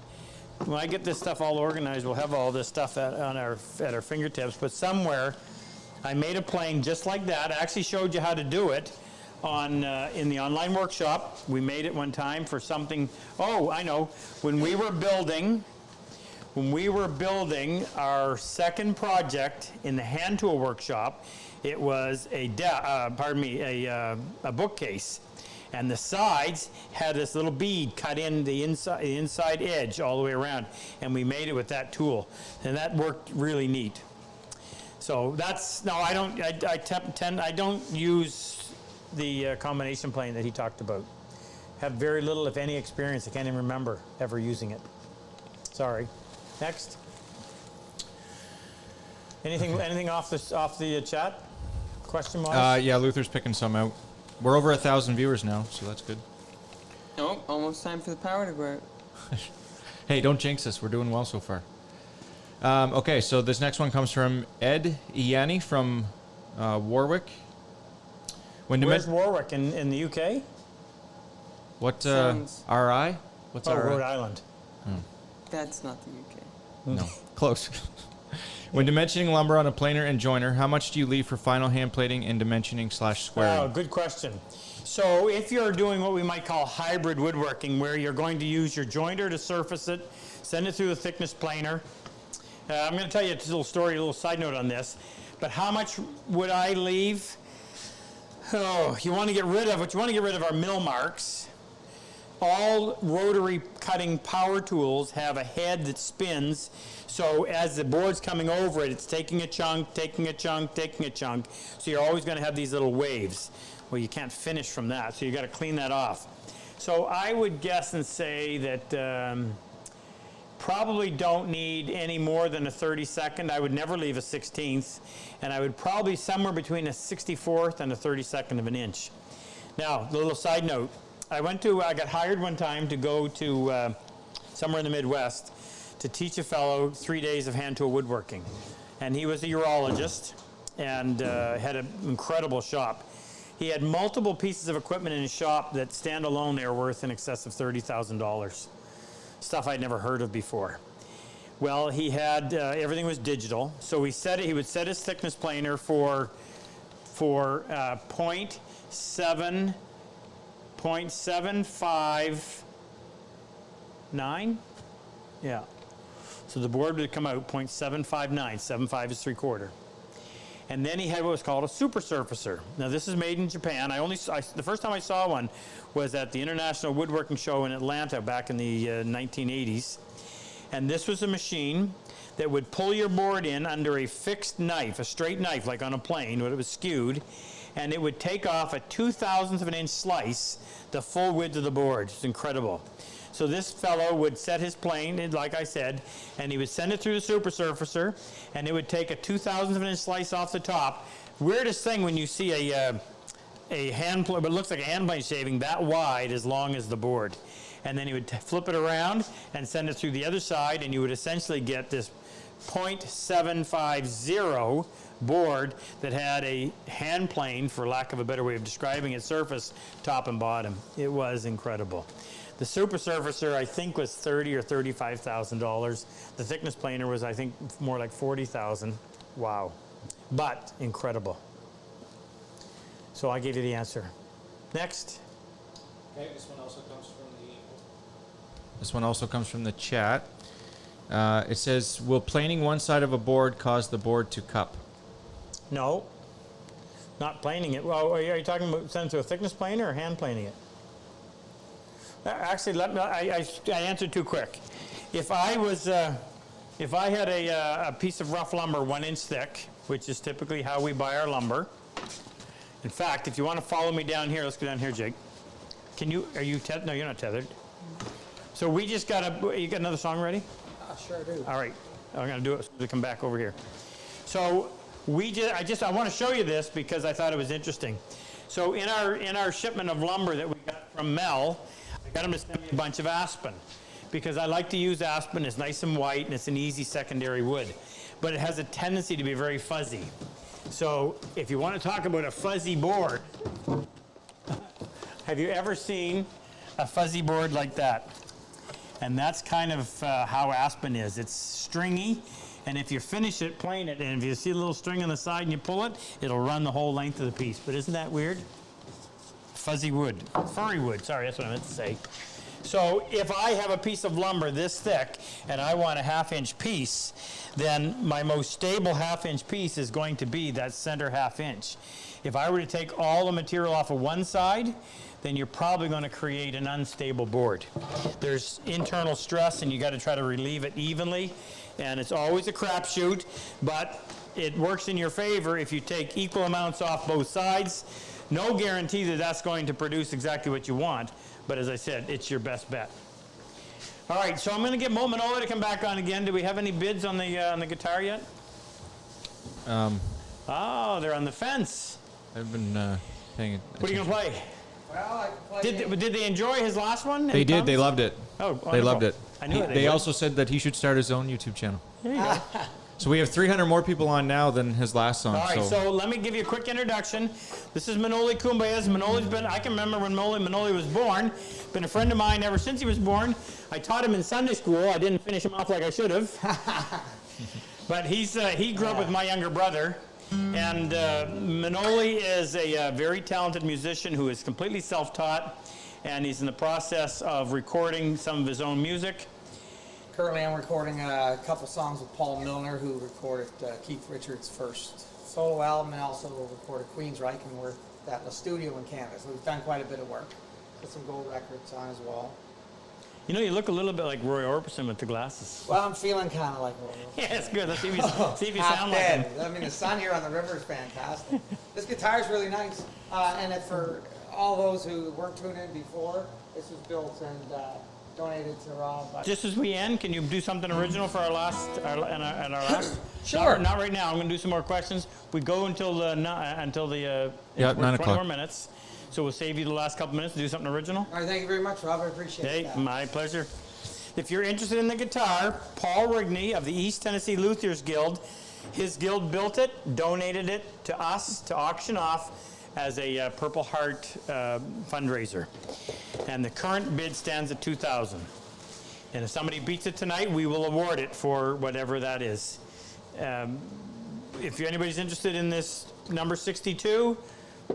When I get this stuff all organized, we'll have all this stuff at our fingertips, but somewhere I made a plane just like that. I actually showed you how to do it in the online workshop. We made it one time for something. Oh, I know. When we were building our second project in the hand tool workshop, it was a bookcase, and the sides had this little bead cut in the inside edge all the way around, and we made it with that tool, and that worked really neat. So that's no. I don't use the combination plane that he talked about. Have very little, if any, experience. I can't even remember ever using it. Sorry. Next. Anything off the chat? Question wise? Yeah, Luther's picking some out. We're over 1,000 viewers now, so that's good. Oh, almost time for the power to go out. Hey, don't jinx us. We're doing well so far. Okay, so this next one comes from Ed Ianni from Warwick. Where's Warwick? In the UK? What, Sounds- RI? What's RI? Rhode Island. That's not the UK. No, close. When dimensioning lumber on a planer and joiner, how much do you leave for final hand plating and dimensioning / squaring? Oh, good question. So if you're doing what we might call hybrid woodworking, where you're going to use your jointer to surface it, send it through the thickness planer. I'm going to tell you a little story, a little side note on this. But how much would I leave? Oh, you want to get rid of our mill marks. All rotary cutting power tools have a head that spins, so as the board's coming over it, it's taking a chunk, taking a chunk, taking a chunk, so you're always going to have these little waves. Well, you can't finish from that, so you got to clean that off. So I would guess and say that probably don't need any more than a 32nd. I would never leave a 16th, and I would probably somewhere between a 64th and a 32nd of an inch. Now, a little side note. I got hired one time to go to somewhere in the Midwest to teach a fellow 3 days of hand tool woodworking. And he was a urologist and had an incredible shop. He had multiple pieces of equipment in his shop that stand alone, they were worth in excess of $30,000. Stuff I'd never heard of before. Well, he had, everything was digital. So he would set his thickness planer for 0.759. Yeah. So the board would come out 0.759. 75 is 3/4. And then he had what was called a super surfacer. Now this is made in Japan. The first time I saw one was at the International Woodworking Show in Atlanta back in the 1980s. And this was a machine that would pull your board in under a fixed knife, a straight knife like on a plane, but it was skewed, and it would take off a 2/1000th of an inch slice the full width of the board. It's incredible. So this fellow would set his plane, like I said, and he would send it through the super surfacer, and it would take a 2/1000th of an inch slice off the top. Weirdest thing when you see a hand plane, but it looks like a hand plane shaving that wide as long as the board. And then he would flip it around and send it through the other side, and you would essentially get this 0.750 board that had a hand plane, for lack of a better way of describing its surface, top and bottom. It was incredible. The super surfacer, I think, was $30,000 or $35,000. The thickness planer was, I think, more like $40,000. Wow. But incredible. So I gave you the answer. Next. Okay, this one also comes from the chat. It says, will planing one side of a board cause the board to cup? No. Not planing it. Well, are you talking about sending to a thickness planer or hand planing it? Actually, I answered too quick. If I had a piece of rough lumber 1 inch thick, which is typically how we buy our lumber. In fact, if you want to follow me down here, let's go down here, Jake. Are you tethered? No, you're not tethered. So we just you got another song ready? Sure do. All right, I'm going to do it to come back over here. So I want to show you this because I thought it was interesting. So in our shipment of lumber that we got from Mel, I got him to send me a bunch of aspen because I like to use aspen. It's nice and white and it's an easy secondary wood, but it has a tendency to be very fuzzy. So if you want to talk about a fuzzy board, have you ever seen a fuzzy board like that? And that's kind of how aspen is. It's stringy, and if you finish it, plane it, and if you see a little string on the side and you pull it, it'll run the whole length of the piece. But isn't that weird? Fuzzy wood, furry wood, sorry, that's what I meant to say. So if I have a piece of lumber this thick and I want a 1/2 inch piece, then my most stable 1/2 inch piece is going to be that center 1/2 inch. If I were to take all the material off of one side, then you're probably going to create an unstable board. There's internal stress and you got to try to relieve it evenly, and it's always a crapshoot, but it works in your favor if you take equal amounts off both sides. No guarantee that that's going to produce exactly what you want, but as I said, it's your best bet. All right, so I'm going to get Mo Manolo to come back on again. Do we have any bids on the guitar yet? Oh, they're on the fence. I've been paying attention. What are you going to play? Well, I can play. Did they enjoy his last one? They did. They loved it. Oh, wonderful. They loved it. I knew it. They also said that he should start his own YouTube channel. There you go. So we have 300 more people on now than his last song. All right, so let me give you a quick introduction. This is Manoli Kumbayas. Manoli's been, I can remember when Manoli was born. Been a friend of mine ever since he was born. I taught him in Sunday school. I didn't finish him off like I should have. But he grew up with my younger brother. And Manoli is a very talented musician who is completely self-taught. And he's in the process of recording some of his own music. Currently, I'm recording a couple songs with Paul Milner, who recorded Keith Richards' first solo album, and also recorded Queensryche, and we're at the studio in Canada. So we've done quite a bit of work. Put some gold records on as well. You know, you look a little bit like Roy Orbison with the glasses. Well, I'm feeling kind of like one. Yeah, it's good. Let's see if you, see if you Half sound like dead. him. I mean, the sun here on the river is fantastic. This guitar is really nice. And for all those who weren't tuned in before, this was built and donated to Rob. Just as we end, can you do something original for our last, our last? Sure. Not right now. I'm going to do some more questions. We go until the 9 20 o'clock. more minutes. So we'll save you the last couple minutes to do something original. All right, thank you very much, Rob. I appreciate Hey, that. my pleasure. If you're interested in the guitar, Paul Rigney of the East Tennessee Luthiers Guild, his guild built it, donated it to us to auction off as a Purple Heart fundraiser. And the current bid stands at $2,000. And if somebody beats it tonight, we will award it for whatever that is. If anybody's interested in this number 62,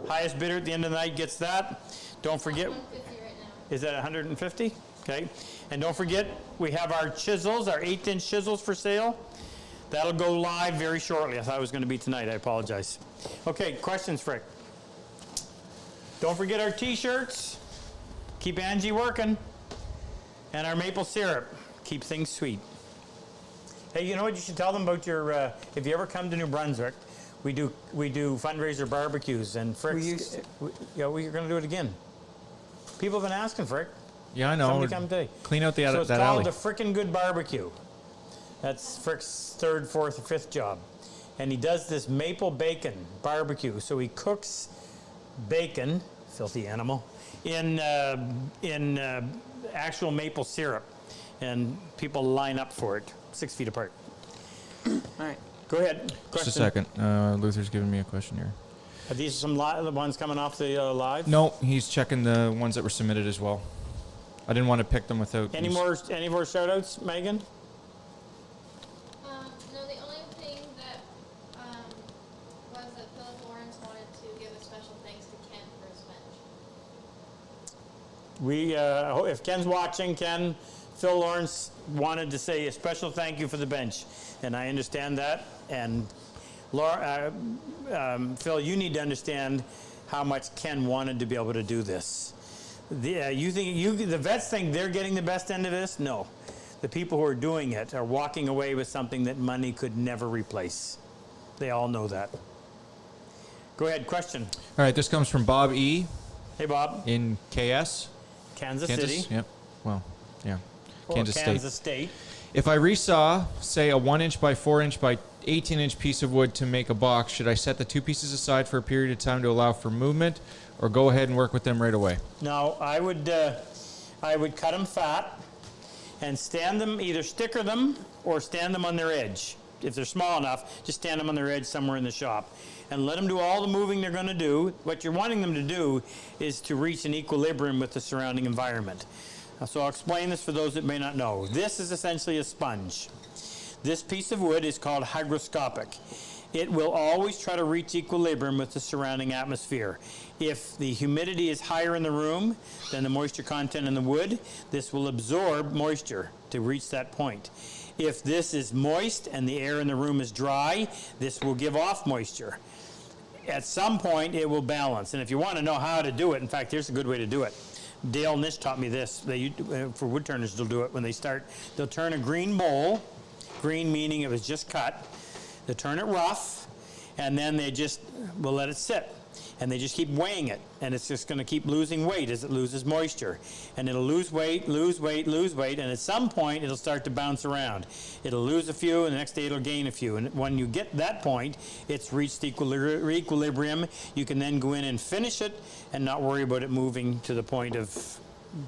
highest bidder at the end of the night gets that. Don't forget. 150 right now. Is that 150? Okay. And don't forget, we have our chisels, our 1/8-inch chisels for sale. That'll go live very shortly. I thought it was going to be tonight. I apologize. Okay, questions, Frick? Don't forget our T-shirts. Keep Angie working. And our maple syrup. Keep things sweet. Hey, you know what? You should tell them about your, if you ever come to New Brunswick, we do fundraiser barbecues, and Frick's, we're going to do it again. People have been asking, Frick. Yeah, I know. Somebody come today. Clean out the So it's that alley. called the Frickin' Good Barbecue. That's Frick's 3rd, 4th, or 5th job. And he does this maple bacon barbecue. So he cooks bacon, filthy animal, in actual maple syrup. And people line up for it, 6 feet apart. All right. Go ahead. Just a Question. second. Luther's giving me a question here. Are these some the ones coming off the live? No, he's checking the ones that were submitted as well. I didn't want to pick them without. Any more shout outs, Megan? No, the only thing that was that Philip Lawrence wanted to give a special thanks to Ken for his bench. We, if Ken's watching, Ken, Phil Lawrence wanted to say a special thank you for the bench, and I understand that. And Laura, Phil, you need to understand how much Ken wanted to be able to do this. The vets think they're getting the best end of this? No. The people who are doing it are walking away with something that money could never replace. They all know that. Go ahead, question. All right, this comes from Bob E. Hey, Bob. in KS. Kansas Kansas? City. Yep. Well, yeah. Or Kansas Kansas State. If I resaw, say, a 1-inch by 4-inch by 18-inch piece of wood to make a box, should I set the 2 pieces aside for a period of time to allow for movement, or go ahead and work with them right away? No, I would cut them fat and stand them, either sticker them or stand them on their edge. If they're small enough, just stand them on their edge somewhere in the shop and let them do all the moving they're going to do. What you're wanting them to do is to reach an equilibrium with the surrounding environment. So I'll explain this for those that may not know. This is essentially a sponge. This piece of wood is called hygroscopic. It will always try to reach equilibrium with the surrounding atmosphere. If the humidity is higher in the room than the moisture content in the wood, this will absorb moisture to reach that point. If this is moist and the air in the room is dry, this will give off moisture. At some point, it will balance. And if you want to know how to do it, in fact, here's a good way to do it. Dale Nish taught me this. For wood turners, they'll do it when they start. They'll turn a green bowl, green meaning it was just cut. They turn it rough, and then they just will let it sit. And they just keep weighing it, and it's just going to keep losing weight as it loses moisture. And it'll lose weight, lose weight, lose weight, and at some point, it'll start to bounce around. It'll lose a few, and the next day it'll gain a few. And when you get that point, it's reached equilibrium. You can then go in and finish it and not worry about it moving to the point of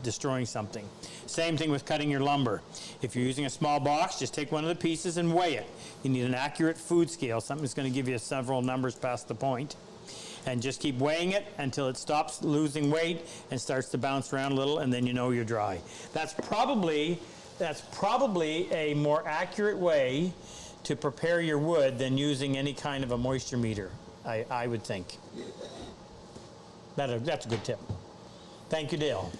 destroying something. Same thing with cutting your lumber. If you're using a small box, just take one of the pieces and weigh it. You need an accurate food scale, something that's going to give you several numbers past the point. And just keep weighing it until it stops losing weight and starts to bounce around a little, and then you know you're dry. That's probably a more accurate way to prepare your wood than using any kind of a moisture meter, I would think. That's a good tip. Thank you, Dale.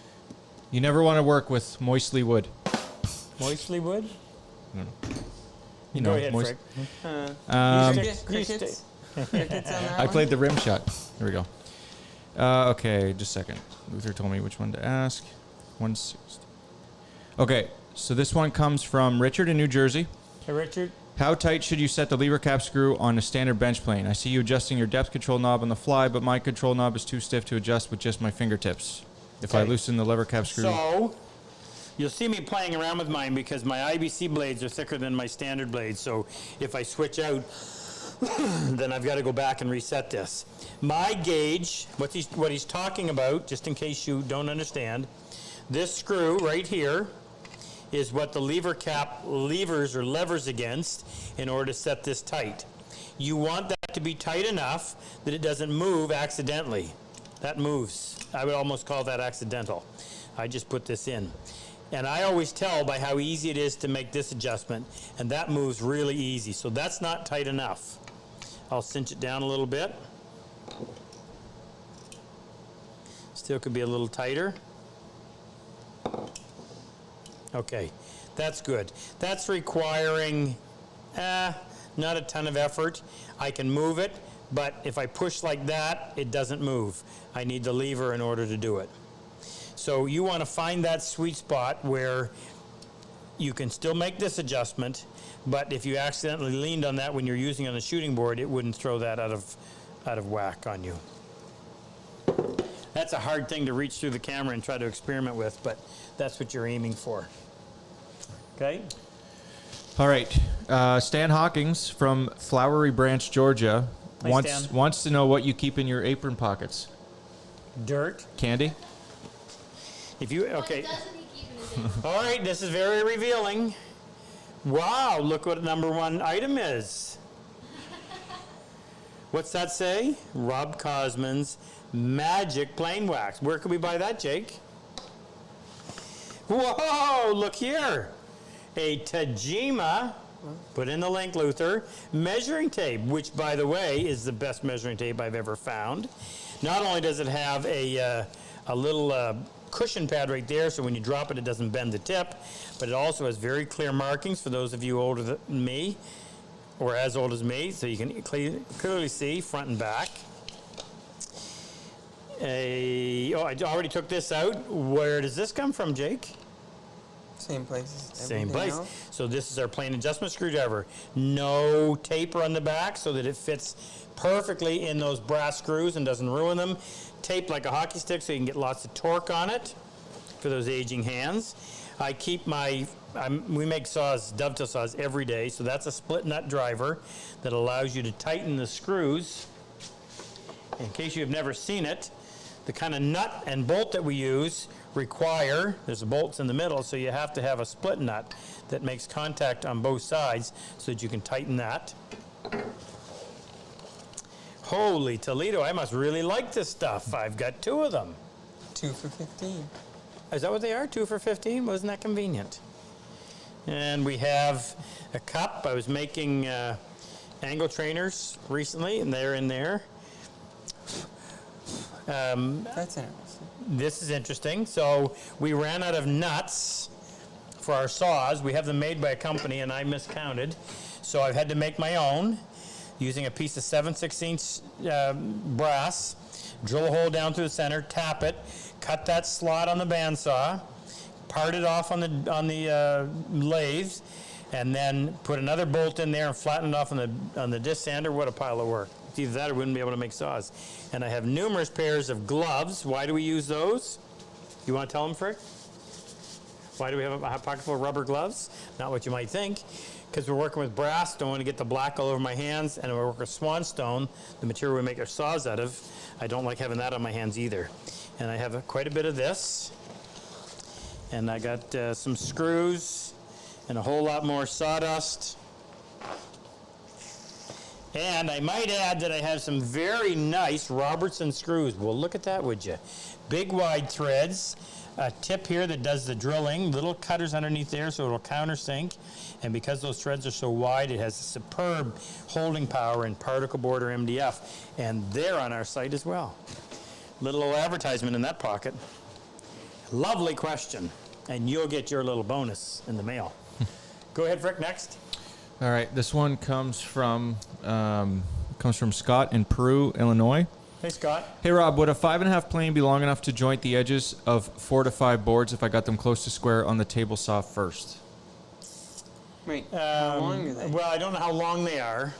You never want to work with moistly wood. Moistly wood? You Go know, ahead, moist. Frick. Crickets? Crickets on that I one? played the rim shot. Here we go. Okay, just a second. Luther told me which one to ask. 160. Okay, so this one comes from Richard in New Jersey. Hey, Richard. How tight should you set the lever cap screw on a standard bench plane? I see you adjusting your depth control knob on the fly, but my control knob is too stiff to adjust with just my fingertips. If I Okay. loosen the lever cap screw... So, you'll see me playing around with mine because my IBC blades are thicker than my standard blades. So, if I switch out, then I've got to go back and reset this. My gauge, what he's talking about, just in case you don't understand, this screw right here is what the lever cap levers against in order to set this tight. You want that to be tight enough that it doesn't move accidentally. That moves. I would almost call that accidental. I just put this in. And I always tell by how easy it is to make this adjustment, and that moves really easy. So that's not tight enough. I'll cinch it down a little bit. Still could be a little tighter. Okay, that's good. That's requiring not a ton of effort. I can move it, but if I push like that, it doesn't move. I need the lever in order to do it. So you want to find that sweet spot where you can still make this adjustment, but if you accidentally leaned on that when you're using it on the shooting board, it wouldn't throw that out of whack on you. That's a hard thing to reach through the camera and try to experiment with, but that's what you're aiming for. Okay? All right. Stan Hawkings from Flowery Branch, Georgia, Hi, Stan. wants to know what you keep in your apron pockets. Dirt. Candy? Okay. What doesn't he keep in his apron? All right, this is very revealing. Wow, look what number one item is. What's that say? Rob Cosman's Magic Plane Wax. Where can we buy that, Jake? Whoa, look here. A Tajima, put in the link, Luther, measuring tape, which, by the way, is the best measuring tape I've ever found. Not only does it have a little cushion pad right there, so when you drop it, it doesn't bend the tip, but it also has very clear markings for those of you older than me, or as old as me, so you can clearly see front and back. I already took this out. Where does this come from, Jake? Same place as Same everything place. else. So this is our plain adjustment screwdriver. No taper on the back so that it fits perfectly in those brass screws and doesn't ruin them. Taped like a hockey stick so you can get lots of torque on it for those aging hands. I keep we make saws, dovetail saws every day, so that's a split nut driver that allows you to tighten the screws. In case you've never seen it, the kind of nut and bolt that we use require, there's bolts in the middle, so you have to have a split nut that makes contact on both sides so that you can tighten that. Holy Toledo, I must really like this stuff. I've got two of them. 2 for 15. Is that what they are? 2 for 15? Wasn't that convenient? And we have a cup. I was making angle trainers recently, and they're in there. That's interesting. This is interesting. So we ran out of nuts for our saws. We have them made by a company, and I miscounted. So I've had to make my own using a piece of 7/16 brass. Drill a hole down through the center, tap it, cut that slot on the bandsaw, part it off on the lathe, and then put another bolt in there and flatten it off on the disc sander. What a pile of work. It's either that or we wouldn't be able to make saws. And I have numerous pairs of gloves. Why do we use those? You want to tell them, Frick? Why do we have a pocket full of rubber gloves? Not what you might think. Because we're working with brass, don't want to get the black all over my hands, and we work with swanstone, the material we make our saws out of. I don't like having that on my hands either. And I have quite a bit of this. And I got some screws and a whole lot more sawdust. And I might add that I have some very nice Robertson screws. Well, look at that, would you? Big wide threads, a tip here that does the drilling, little cutters underneath there so it'll countersink. And because those threads are so wide, it has a superb holding power in particle board or MDF. And they're on our site as well. Little old advertisement in that pocket. Lovely question. And you'll get your little bonus in the mail. Go ahead, Frick, next. All right, this one comes from Scott in Peru, Illinois. Hey, Scott. Hey, Rob, would a 5.5 plane be long enough to joint the edges of 4 to 5 boards if I got them close to square on the table saw first? Wait, how long are they? Well, I don't know how long they are,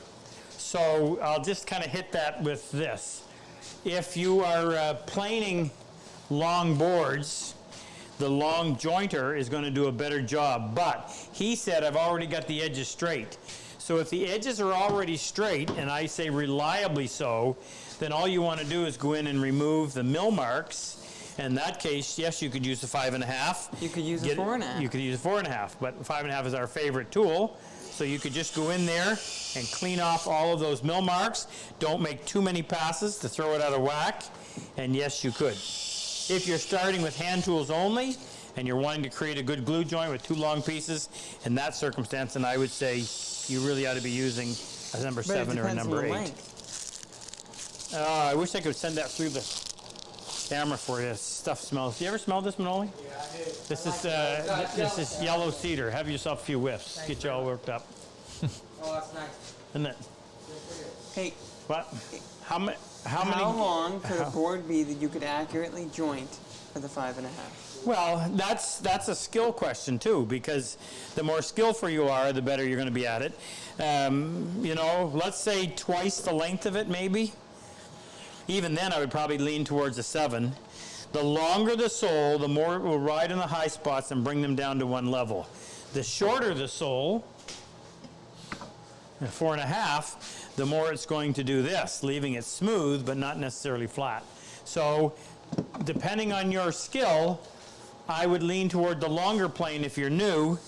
so I'll just kind of hit that with this. If you are planing long boards, the long jointer is going to do a better job, but he said I've already got the edges straight. So if the edges are already straight, and I say reliably so, then all you want to do is go in and remove the mill marks. In that case, yes, you could use the 5.5. You could use a 4.5. You could use a 4.5, but 5.5 is our favorite tool. So you could just go in there and clean off all of those mill marks. Don't make too many passes to throw it out of whack. And yes, you could. If you're starting with hand tools only and you're wanting to create a good glue joint with 2 long pieces, in that circumstance, then I would say you really ought to be using a number 7 or a number 8. I wish I could send that through the camera for you. This stuff smells. Do you ever smell this, Manoli? Yeah, I did. This is yellow cedar. Have yourself a few whiffs. Get you all worked up. Oh, that's nice. Isn't it? Hey, What? How many? how long could a board be that you could accurately joint for the 5.5? Well, that's a skill question too, because the more skillful you are, the better you're going to be at it. You know, let's say twice the length of it, maybe. Even then, I would probably lean towards a 7. The longer the sole, the more it will ride in the high spots and bring them down to one level. The shorter the sole, 4.5, the more it's going to do this, leaving it smooth but not necessarily flat. So, depending on your skill, I would lean toward the longer plane if you're new,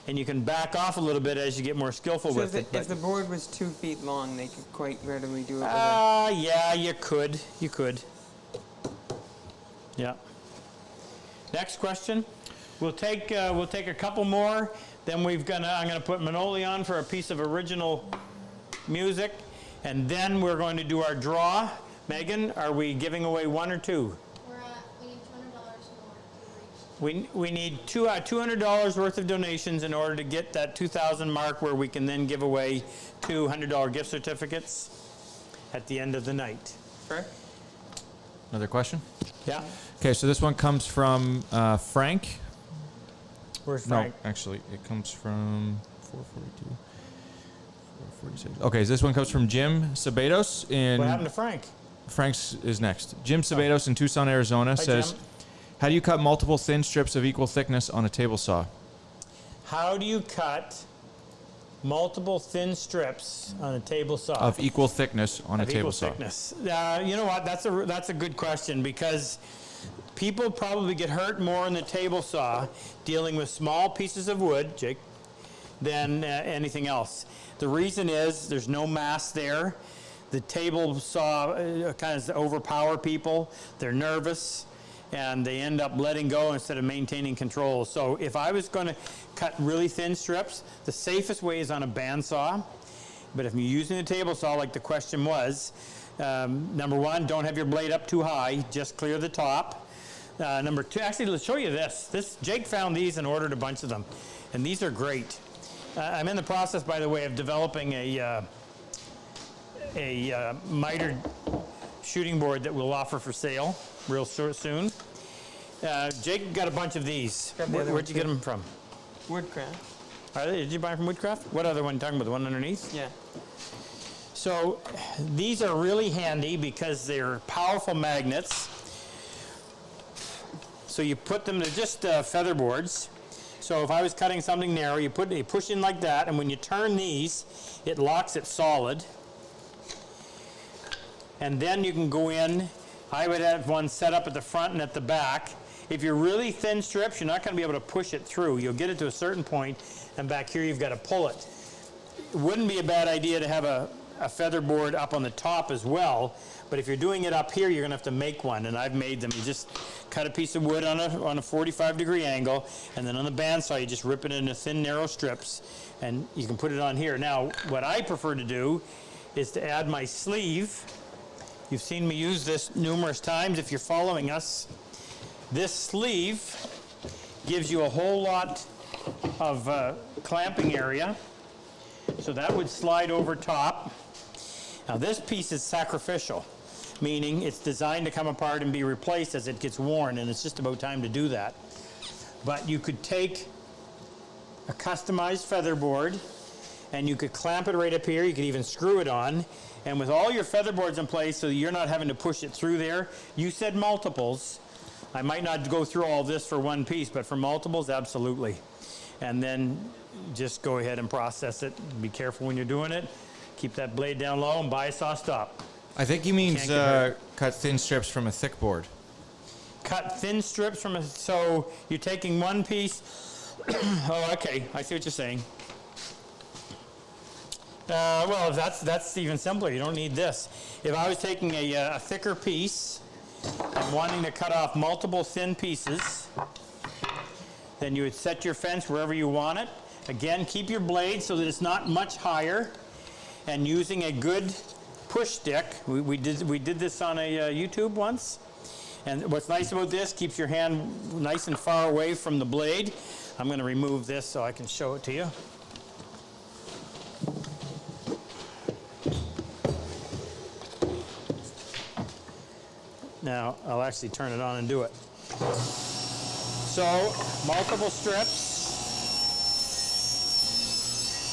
and you can back off a little bit as you get more skillful So with it. if the board was 2 feet long, they could quite readily do it with Yeah, you could. You could. Yeah. Next question. We'll take a couple more. Then I'm gonna put Manoli on for a piece of original music, and then we're going to do our draw. Megan, are we giving away 1 or 2? We need $200 more to reach. We need $200 worth of donations in order to get that 2,000 mark, where we can then give away 2 $100 gift certificates at the end of the night. Fair? Another question? Yeah. Okay, so this one comes from Frank. Where's Frank? No, actually, it comes from 442. 446. Okay, so this one comes from Jim Sabatos in... What happened to Frank? Frank's is next. Jim Sabatos in Tucson, Arizona says, Jim. how do you cut multiple thin strips of equal thickness on a table saw? How do you cut multiple thin strips on a table saw? Of equal thickness on a Of table equal saw. thickness. You know what? That's a good question, because people probably get hurt more in the table saw dealing with small pieces of wood, Jake, than anything else. The reason is there's no mass there. The table saw kind of overpower people. They're nervous, and they end up letting go instead of maintaining control. So if I was going to cut really thin strips, the safest way is on a bandsaw. But if you're using a table saw, like the question was, number 1, don't have your blade up too high, just clear the top. Number 2, actually, let's show you this. Jake found these and ordered a bunch of them, and these are great. I'm in the process, by the way, of developing a mitered shooting board that we'll offer for sale real soon. Jake got a bunch of these. Where'd you get them from? Woodcraft. Did you buy them from Woodcraft? What other one you talking about? The one underneath? Yeah. So these are really handy because they're powerful magnets. So you put them, they're just feather boards. So if I was cutting something narrow, you push in like that, and when you turn these, it locks it solid. And then you can go in. I would have one set up at the front and at the back. If you're really thin strips, you're not going to be able to push it through. You'll get it to a certain point, and back here you've got to pull it. It wouldn't be a bad idea to have a feather board up on the top as well, but if you're doing it up here, you're going to have to make one, and I've made them. You just cut a piece of wood on a 45-degree angle, and then on the bandsaw you just rip it into thin, narrow strips, and you can put it on here. Now, what I prefer to do is to add my sleeve. You've seen me use this numerous times if you're following us. This sleeve gives you a whole lot of clamping area, so that would slide over top. Now this piece is sacrificial. meaning it's designed to come apart and be replaced as it gets worn, and it's just about time to do that. But you could take a customized feather board and you could clamp it right up here. You could even screw it on. And with all your feather boards in place so you're not having to push it through there, you said multiples. I might not go through all this for one piece, but for multiples, absolutely. And then just go ahead and process it. Be careful when you're doing it. Keep that blade down low and buy a saw stop. I think he means Can't get hurt. cut thin strips from a thick board. Cut thin strips from a, so you're taking one piece. Oh, okay, I see what you're saying. Well, that's even simpler. You don't need this. If I was taking a thicker piece and wanting to cut off multiple thin pieces, then you would set your fence wherever you want it. Again, keep your blade so that it's not much higher, and using a good push stick. We did this on a YouTube once. And what's nice about this, keeps your hand nice and far away from the blade. I'm going to remove this so I can show it to you. Now, I'll actually turn it on and do it. So, multiple strips.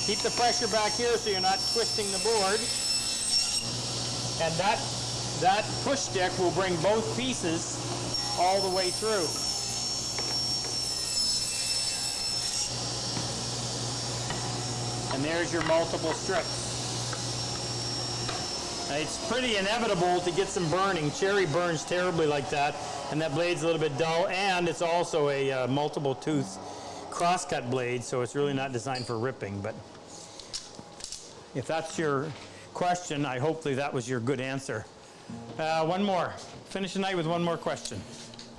Keep the pressure back here so you're not twisting the board. And that push stick will bring both pieces all the way through. And there's your multiple strips. Now, it's pretty inevitable to get some burning. Cherry burns terribly like that, and that blade's a little bit dull, and it's also a multiple tooth crosscut blade, so it's really not designed for ripping. But if that's your question, hopefully that was your good answer. One more. Finish the night with one more question.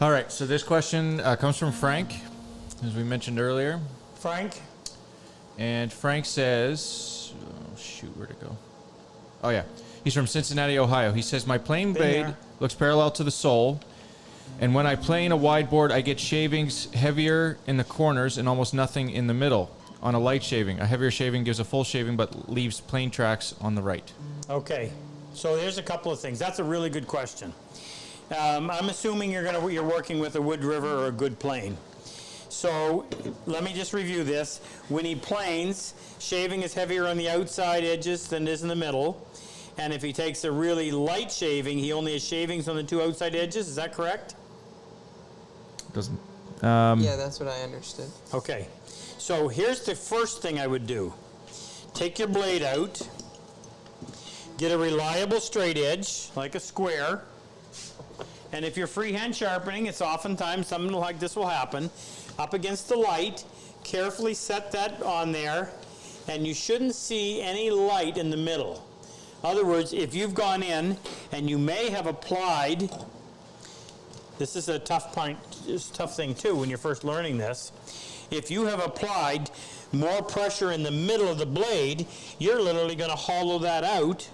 All right, so this question comes from Frank, as we mentioned earlier. Frank? And Frank says, oh, shoot, where'd it go? Oh, yeah. He's from Cincinnati, Ohio. He says, my plane blade looks parallel to the sole, and when I plane a wide board, I get shavings heavier in the corners and almost nothing in the middle. On a light shaving, a heavier shaving gives a full shaving but leaves plane tracks on the right. Okay, so there's a couple of things. That's a really good question. I'm assuming you're working with a Wood River or a good plane. So let me just review this. When he planes, shaving is heavier on the outside edges than it is in the middle. And if he takes a really light shaving, he only has shavings on the two outside edges. Is that correct? Doesn't. Yeah, that's what I understood. Okay. So here's the first thing I would do. Take your blade out. Get a reliable straight edge, like a square. And if you're freehand sharpening, it's oftentimes something like this will happen. Up against the light, carefully set that on there, and you shouldn't see any light in the middle. In other words, if you've gone in and you may have applied, this is a tough point, it's a tough thing too when you're first learning this. If you have applied more pressure in the middle of the blade, you're literally going to hollow that out.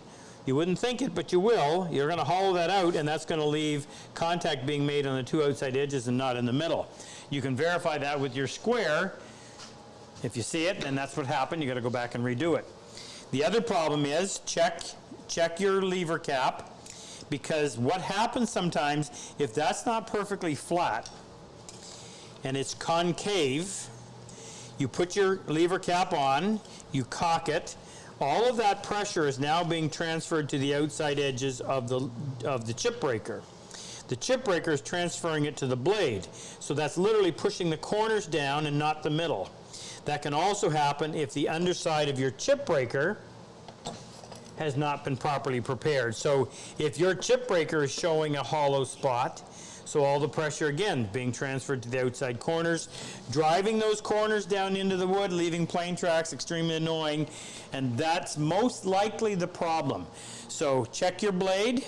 You wouldn't think it, but you will. You're going to hollow that out, and that's going to leave contact being made on the two outside edges and not in the middle. You can verify that with your square. If you see it, then that's what happened. You got to go back and redo it. The other problem is check your lever cap, because what happens sometimes, if that's not perfectly flat and it's concave, you put your lever cap on, you cock it, all of that pressure is now being transferred to the outside edges of the chip breaker. The chip breaker is transferring it to the blade, so that's literally pushing the corners down and not the middle. That can also happen if the underside of your chip breaker has not been properly prepared. So if your chip breaker is showing a hollow spot, so all the pressure again being transferred to the outside corners, driving those corners down into the wood, leaving plane tracks, extremely annoying, and that's most likely the problem. So check your blade,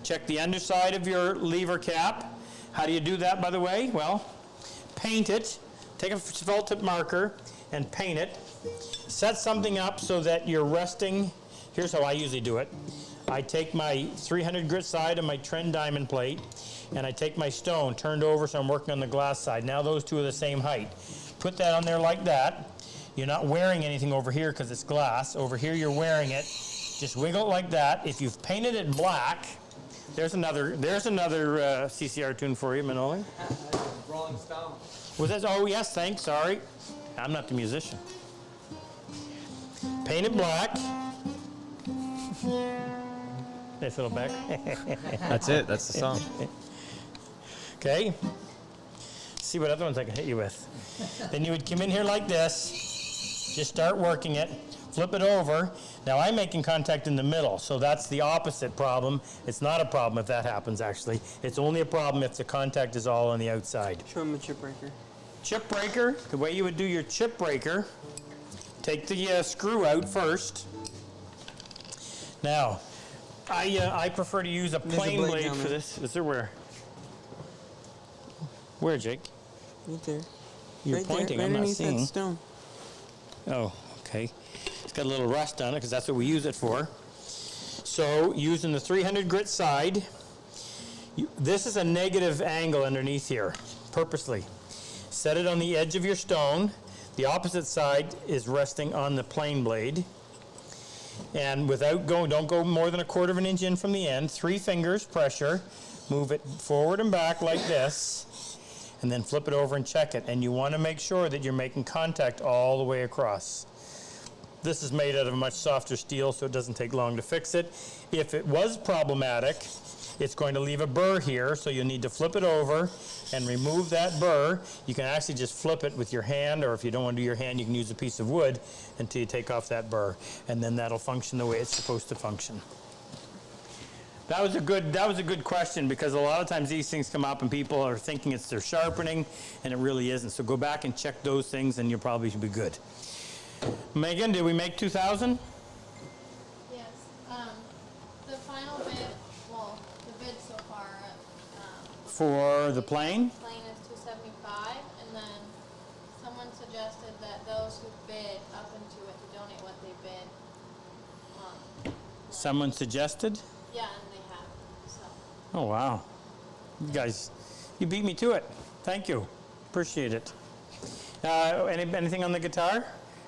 check the underside of your lever cap. How do you do that, by the way? Well, paint it, take a felt tip marker and paint it. Set something up so that you're resting. Here's how I usually do it. I take my 300 grit side of my trend diamond plate, and I take my stone turned over so I'm working on the glass side. Now those two are the same height. Put that on there like that. You're not wearing anything over here because it's glass. Over here you're wearing it. Just wiggle it like that. If you've painted it black, There's another CCR tune for you, Manoli. Rolling Stone. Was that? Oh yes, thanks. Sorry, I'm not the musician. Painted black. Nice little back. That's it. That's the song. Okay. See what other ones I can hit you with. Then you would come in here like this. Just start working it. Flip it over. Now I'm making contact in the middle, so that's the opposite problem. It's not a problem if that happens, actually. It's only a problem if the contact is all on the outside. Show him a chip breaker. Chip breaker, the way you would do your chip breaker, take the screw out first. Now, I prefer to use a There's a plain blade blade down for there. this. Is there where? Where, Jake? Right there. You're right pointing, there, right I'm not underneath seeing. that stone. Oh, okay. It's got a little rust on it because that's what we use it for. So, using the 300 grit side, this is a negative angle underneath here, purposely. Set it on the edge of your stone. The opposite side is resting on the plain blade. And without going, don't go more than 1/4 of an inch in from the end. 3 fingers pressure. Move it forward and back like this. And then flip it over and check it. And you want to make sure that you're making contact all the way across. This is made out of a much softer steel, so it doesn't take long to fix it. If it was problematic, it's going to leave a burr here, so you'll need to flip it over and remove that burr. You can actually just flip it with your hand, or if you don't want to do your hand, you can use a piece of wood until you take off that burr. And then that'll function the way it's supposed to function. That was a good question, because a lot of times these things come up and people are thinking it's their sharpening, and it really isn't. So go back and check those things, and you probably should be good. Megan, did we make 2,000? Yes. The final bid, well, the bid so far, For the plane? plane is $275, and then someone suggested that those who bid up into it to donate what they bid. Someone suggested? Yeah, and they have. So Oh, wow. You guys, you beat me to it. Thank you. Appreciate it. Anything on the guitar?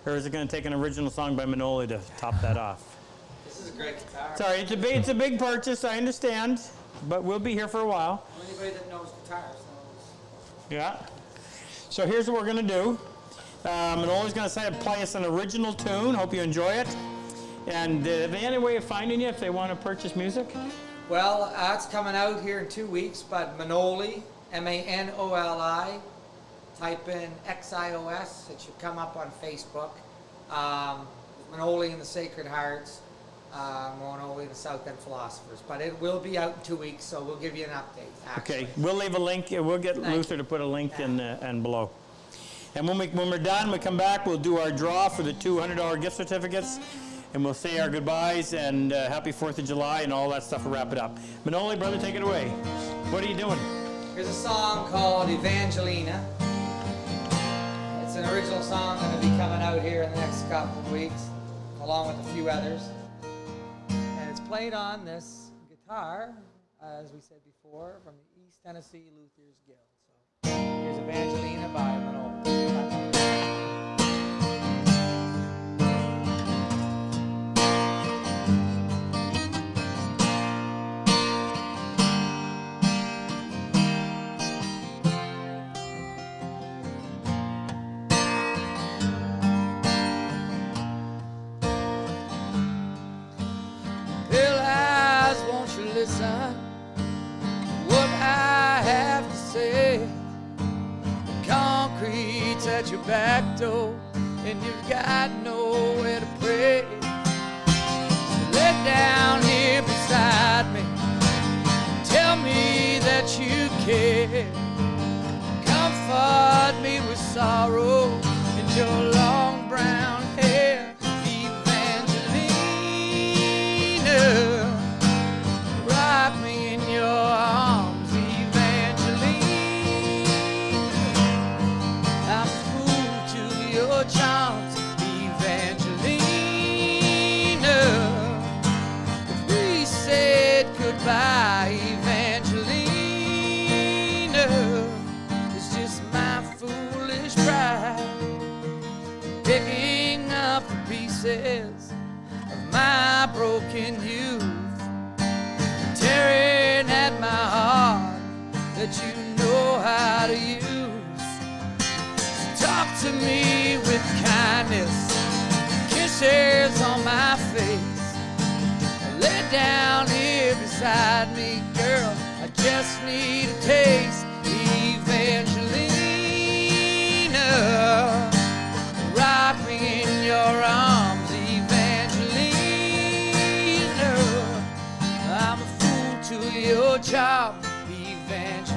Or is it going to take an original song by Manoli to top that off? This is a great guitar. Sorry, it's a big purchase, I understand, but we'll be here for a while. Anybody that knows guitars knows. Yeah. So here's what we're going to do. Manoli's going to play us an original tune. Hope you enjoy it. And have they any way of finding you if they want to purchase music? Well, it's coming out here in 2 weeks, but Manoli, M-A-N-O-L-I, type in X-I-O-S, it should come up on Facebook. Manoli and the Sacred Hearts, Manoli and the South End Philosophers. But it will be out in 2 weeks, so we'll give you an update, actually. Okay, we'll leave a link. We'll get Thank Luther to put a link in and below. And when we're done, we come back, we'll do our draw for the $200 gift certificates, and we'll say our goodbyes and happy 4th of July and all that stuff. We'll wrap it up. Manoli, brother, take it away. What are you doing? Here's a song called Evangelina. It's an original song going to be coming out here in the next couple of weeks, along with a few others. And it's played on this guitar, as we said before, from the East Tennessee Luther's Guild. So here's Evangelina by Manoli. Listen to what I have to say. The concrete's at your back door, and you've got nowhere to pray. So lay down here beside me, tell me that you care. Comfort me with sorrow and your long brown hair. Evangelina, rock me in your arms, Evangeline. I'm a fool to your charms, Evangelina. If we said goodbye, Evangelina, it's just my foolish pride picking up the pieces of my broken youth, tear it to me with kindness, kisses on my face. Lay down here beside me, girl, I just need a taste. Evangelina, rock me in your arms, Evangelina. I'm a fool to your charm, Evangelina.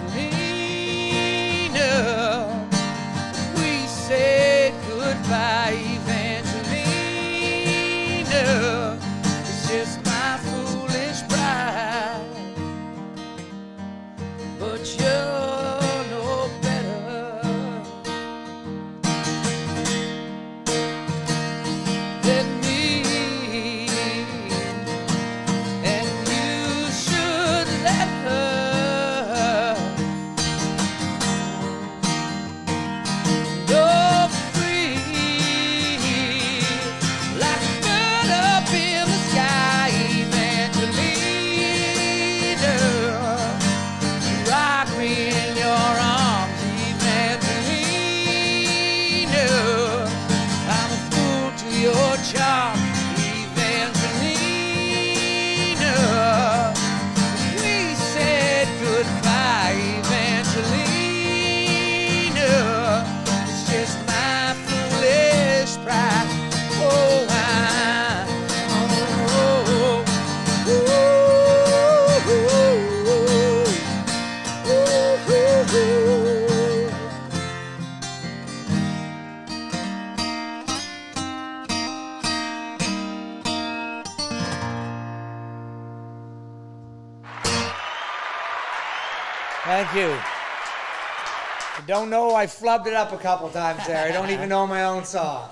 We said goodbye, Evangelina. It's just my foolish pride, but you're no better than me, and you should let her go free, like a bird up in the sky, Evangelina. Rock me in your arms, Evangelina. I'm a fool to your charm, Evangelina. We said goodbye, Evangelina. It's just my foolish pride. Oh, thank you. I don't know, I flubbed it up a couple times there. I don't even know my own song.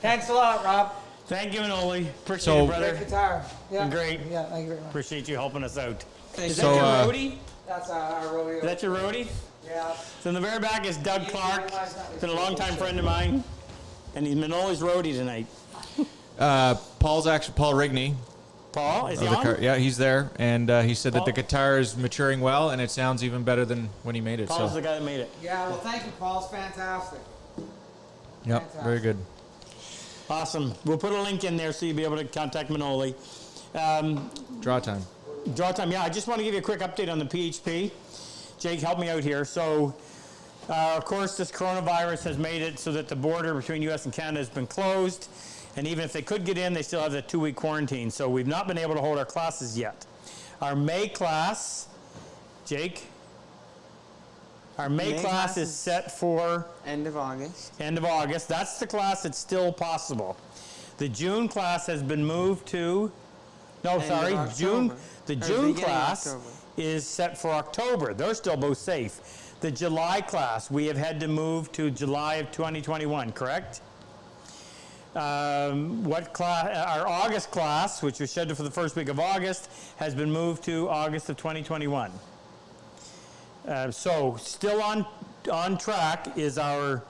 Thanks a lot, Rob. Thank you, Manoli. Appreciate So- it, brother. Great guitar. Yeah. Great. Yeah, thank you very much. Appreciate you helping us out. Is So, that your roadie? That's our rodeo. Is that your roadie? Yeah. So in the very back is Doug Clark. Been a longtime friend of mine, and he's Manoli's roadie tonight. Paul Rigney. Paul, is he of the on? yeah, he's there, and he said that the Paul? guitar is maturing well, and it sounds even better than when he made it. Paul's So, the guy that made it. Yeah, well, thank you, Paul. It's fantastic. yep, very good. Awesome. We'll put a link in there so you'll be able to contact Manoli. Draw time. Draw time. Yeah, I just want to give you a quick update on the PHP. Jake, help me out here. So, of course, this coronavirus has made it so that the border between U.S. and Canada has been closed. And even if they could get in, they still have the 2-week quarantine. So we've not been able to hold our classes yet. Our May class, Jake? Our May class is set for End of August. end of August. That's the class that's still possible. The June class has been moved to, no, End of sorry, June. October. The Or June beginning of class October. is set for October. They're still both safe. The July class, we have had to move to July of 2021, correct? What class? Our August class, which was scheduled for the first week of August, has been moved to August of 2021. So still on track is our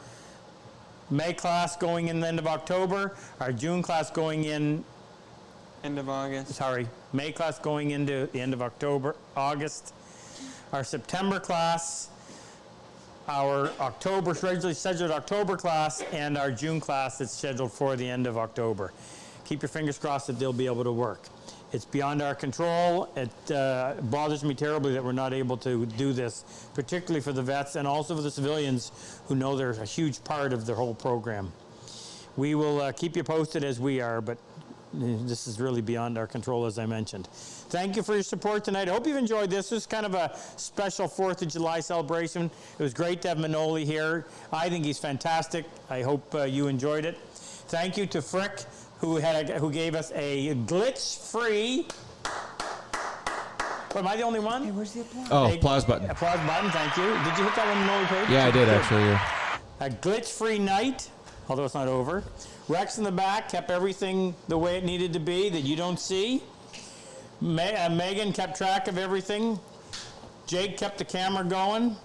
May class going in the end of October, our June class going in, End of August. sorry, May class going into the end of August, our September class, our October, regularly scheduled October class, and our June class that's scheduled for the end of October. Keep your fingers crossed that they'll be able to work. It's beyond our control. It bothers me terribly that we're not able to do this, particularly for the vets and also for the civilians who know they're a huge part of the whole program. We will keep you posted as we are, but this is really beyond our control, as I mentioned. Thank you for your support tonight. I hope you've enjoyed this. This is kind of a special 4th of July celebration. It was great to have Manoli here. I think he's fantastic. I hope you enjoyed it. Thank you to Frick, who gave us a glitch-free. What, am I the only one? Hey, where's the applause? Oh, applause button. Applause button, thank you. Did you hit that on Manoli page? Yeah, I did actually. Yeah. A glitch-free night, although it's not over. Rex in the back kept everything the way it needed to be that you don't see. Megan kept track of everything. Jake kept the camera going.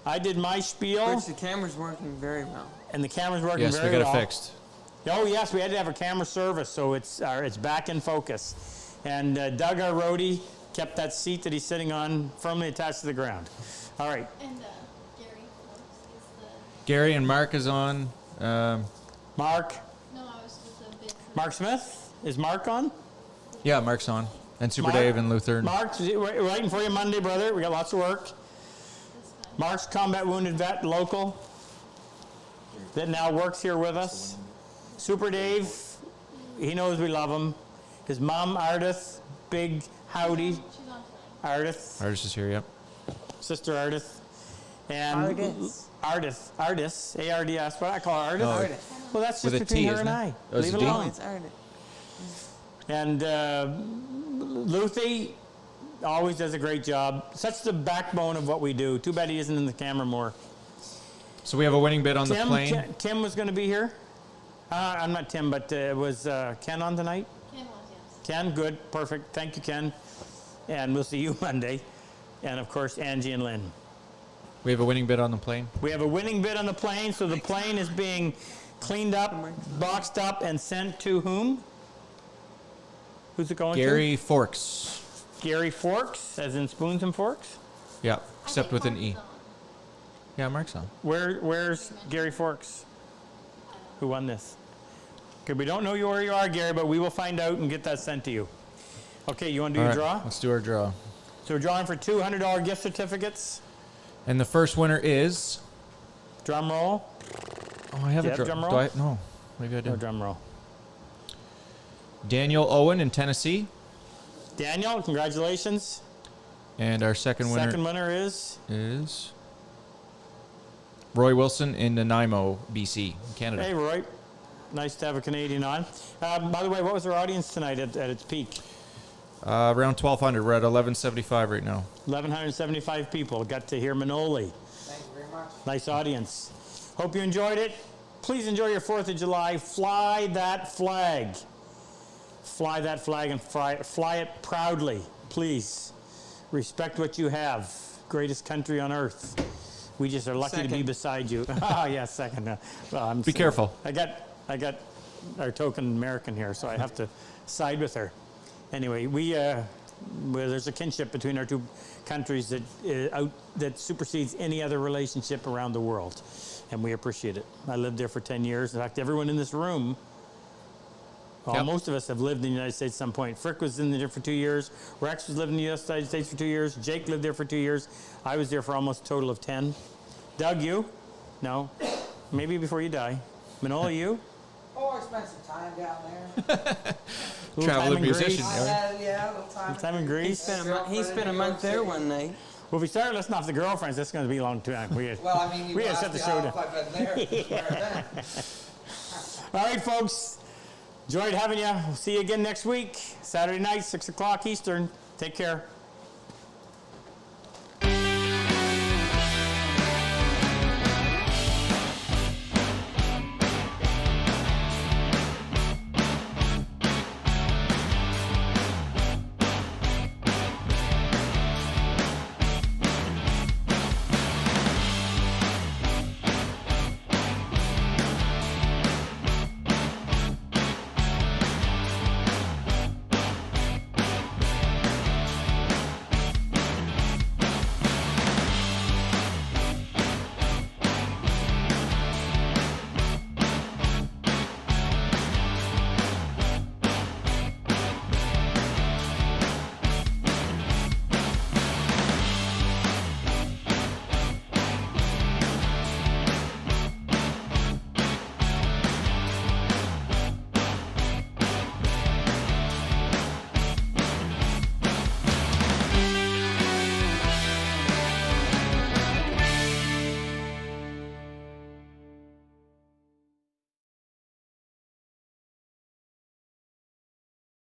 I did my spiel. Which the camera's working very well. And the camera's working Yes, very we got well. it fixed. Oh yes, we had to have a camera service, so it's back in focus. And Doug, our roadie, kept that seat that he's sitting on firmly attached to the ground. All right. And Gary, of course, is the Gary and Mark is on. Mark. No, I was with the bid. Mark Smith. Is Mark on? Yeah, Mark's on. And Super Mark? Dave and Luther. Mark, we're waiting for you Monday, brother. We got lots of work. Mark's combat wounded vet, local, that now works here with us. Super Dave, he knows we love him. His mom, Ardith, big howdy. She's on tonight. Ardith, Artist is here, yep. sister Ardith. And Ardith. Artis, A-R-D-S, what I call her, Ardith? Oh. Ardith. Well, that's just With a between T, her isn't and it? I. Oh, it's Leave a it D? Oh, alone. it's Ardith. And Luthi always does a great job. Such the backbone of what we do. Too bad he isn't in the camera more. So we have a winning bid on the plane. Tim was going to be here. I'm not Tim, but was Ken on tonight? Ken was, yes. Ken, good, perfect. Thank you, Ken. And we'll see you Monday. And of course, Angie and Lynn. We have a winning bid on the plane. We have a winning bid on the plane, so the plane is being cleaned up, boxed up, and sent to whom? Who's it going to? Gary Forks. Gary Forks, as in spoons and forks? Yeah, I except think with an Mark's E. on. Yeah, Mark's on. Where's Gary Forks? Who won this? Okay, we don't know where you are, Gary, but we will find out and get that sent to you. Okay, you want to do All your right, draw? let's do our draw. So we're drawing for $200 gift certificates. And the first winner is. Drum roll. Oh, I have Do you a have drum drum roll. roll? No, maybe I No do. drum roll. Daniel Owen in Tennessee. Daniel, congratulations. And our second winner Second winner is is Roy Wilson in Nanaimo, BC, Canada. Hey, Roy. Nice to have a Canadian on. By the way, what was our audience tonight at its peak? Around 1,200. We're at 1,175 right now. 1,175 people got to hear Manoli. Thank you very much. Nice audience. Hope you enjoyed it. Please enjoy your 4th of July. Fly that flag. Fly that flag and fly it proudly. Please. Respect what you have. Greatest country on earth. We just are lucky to be Second. beside you. Oh, yeah, second. Well, I'm Be careful. I got our token American here, so I have to side with her. Anyway, well, there's a kinship between our two countries that supersedes any other relationship around the world, and we appreciate it. I lived there for 10 years. In fact, everyone in this room, well, Yep. most of us have lived in the United States at some point. Frick was in there for 2 years. Rex was living in the United States for 2 years. Jake lived there for 2 years. I was there for almost a total of 10. Doug, you? No. Maybe before you die. Manola, you? Oh, I spent some time down there. Little time Traveling in musician. Greece. I had, yeah, a little time. Little time in Greece. He spent a month there one night. Well, if we start listing off the girlfriends, that's going to be a long time. Well, I mean, you we gotta asked set the me show how down. if I've been there. Where I've been. All right, folks. Enjoyed having you. We'll see you again next week, Saturday night, 6 o'clock Eastern. Take care.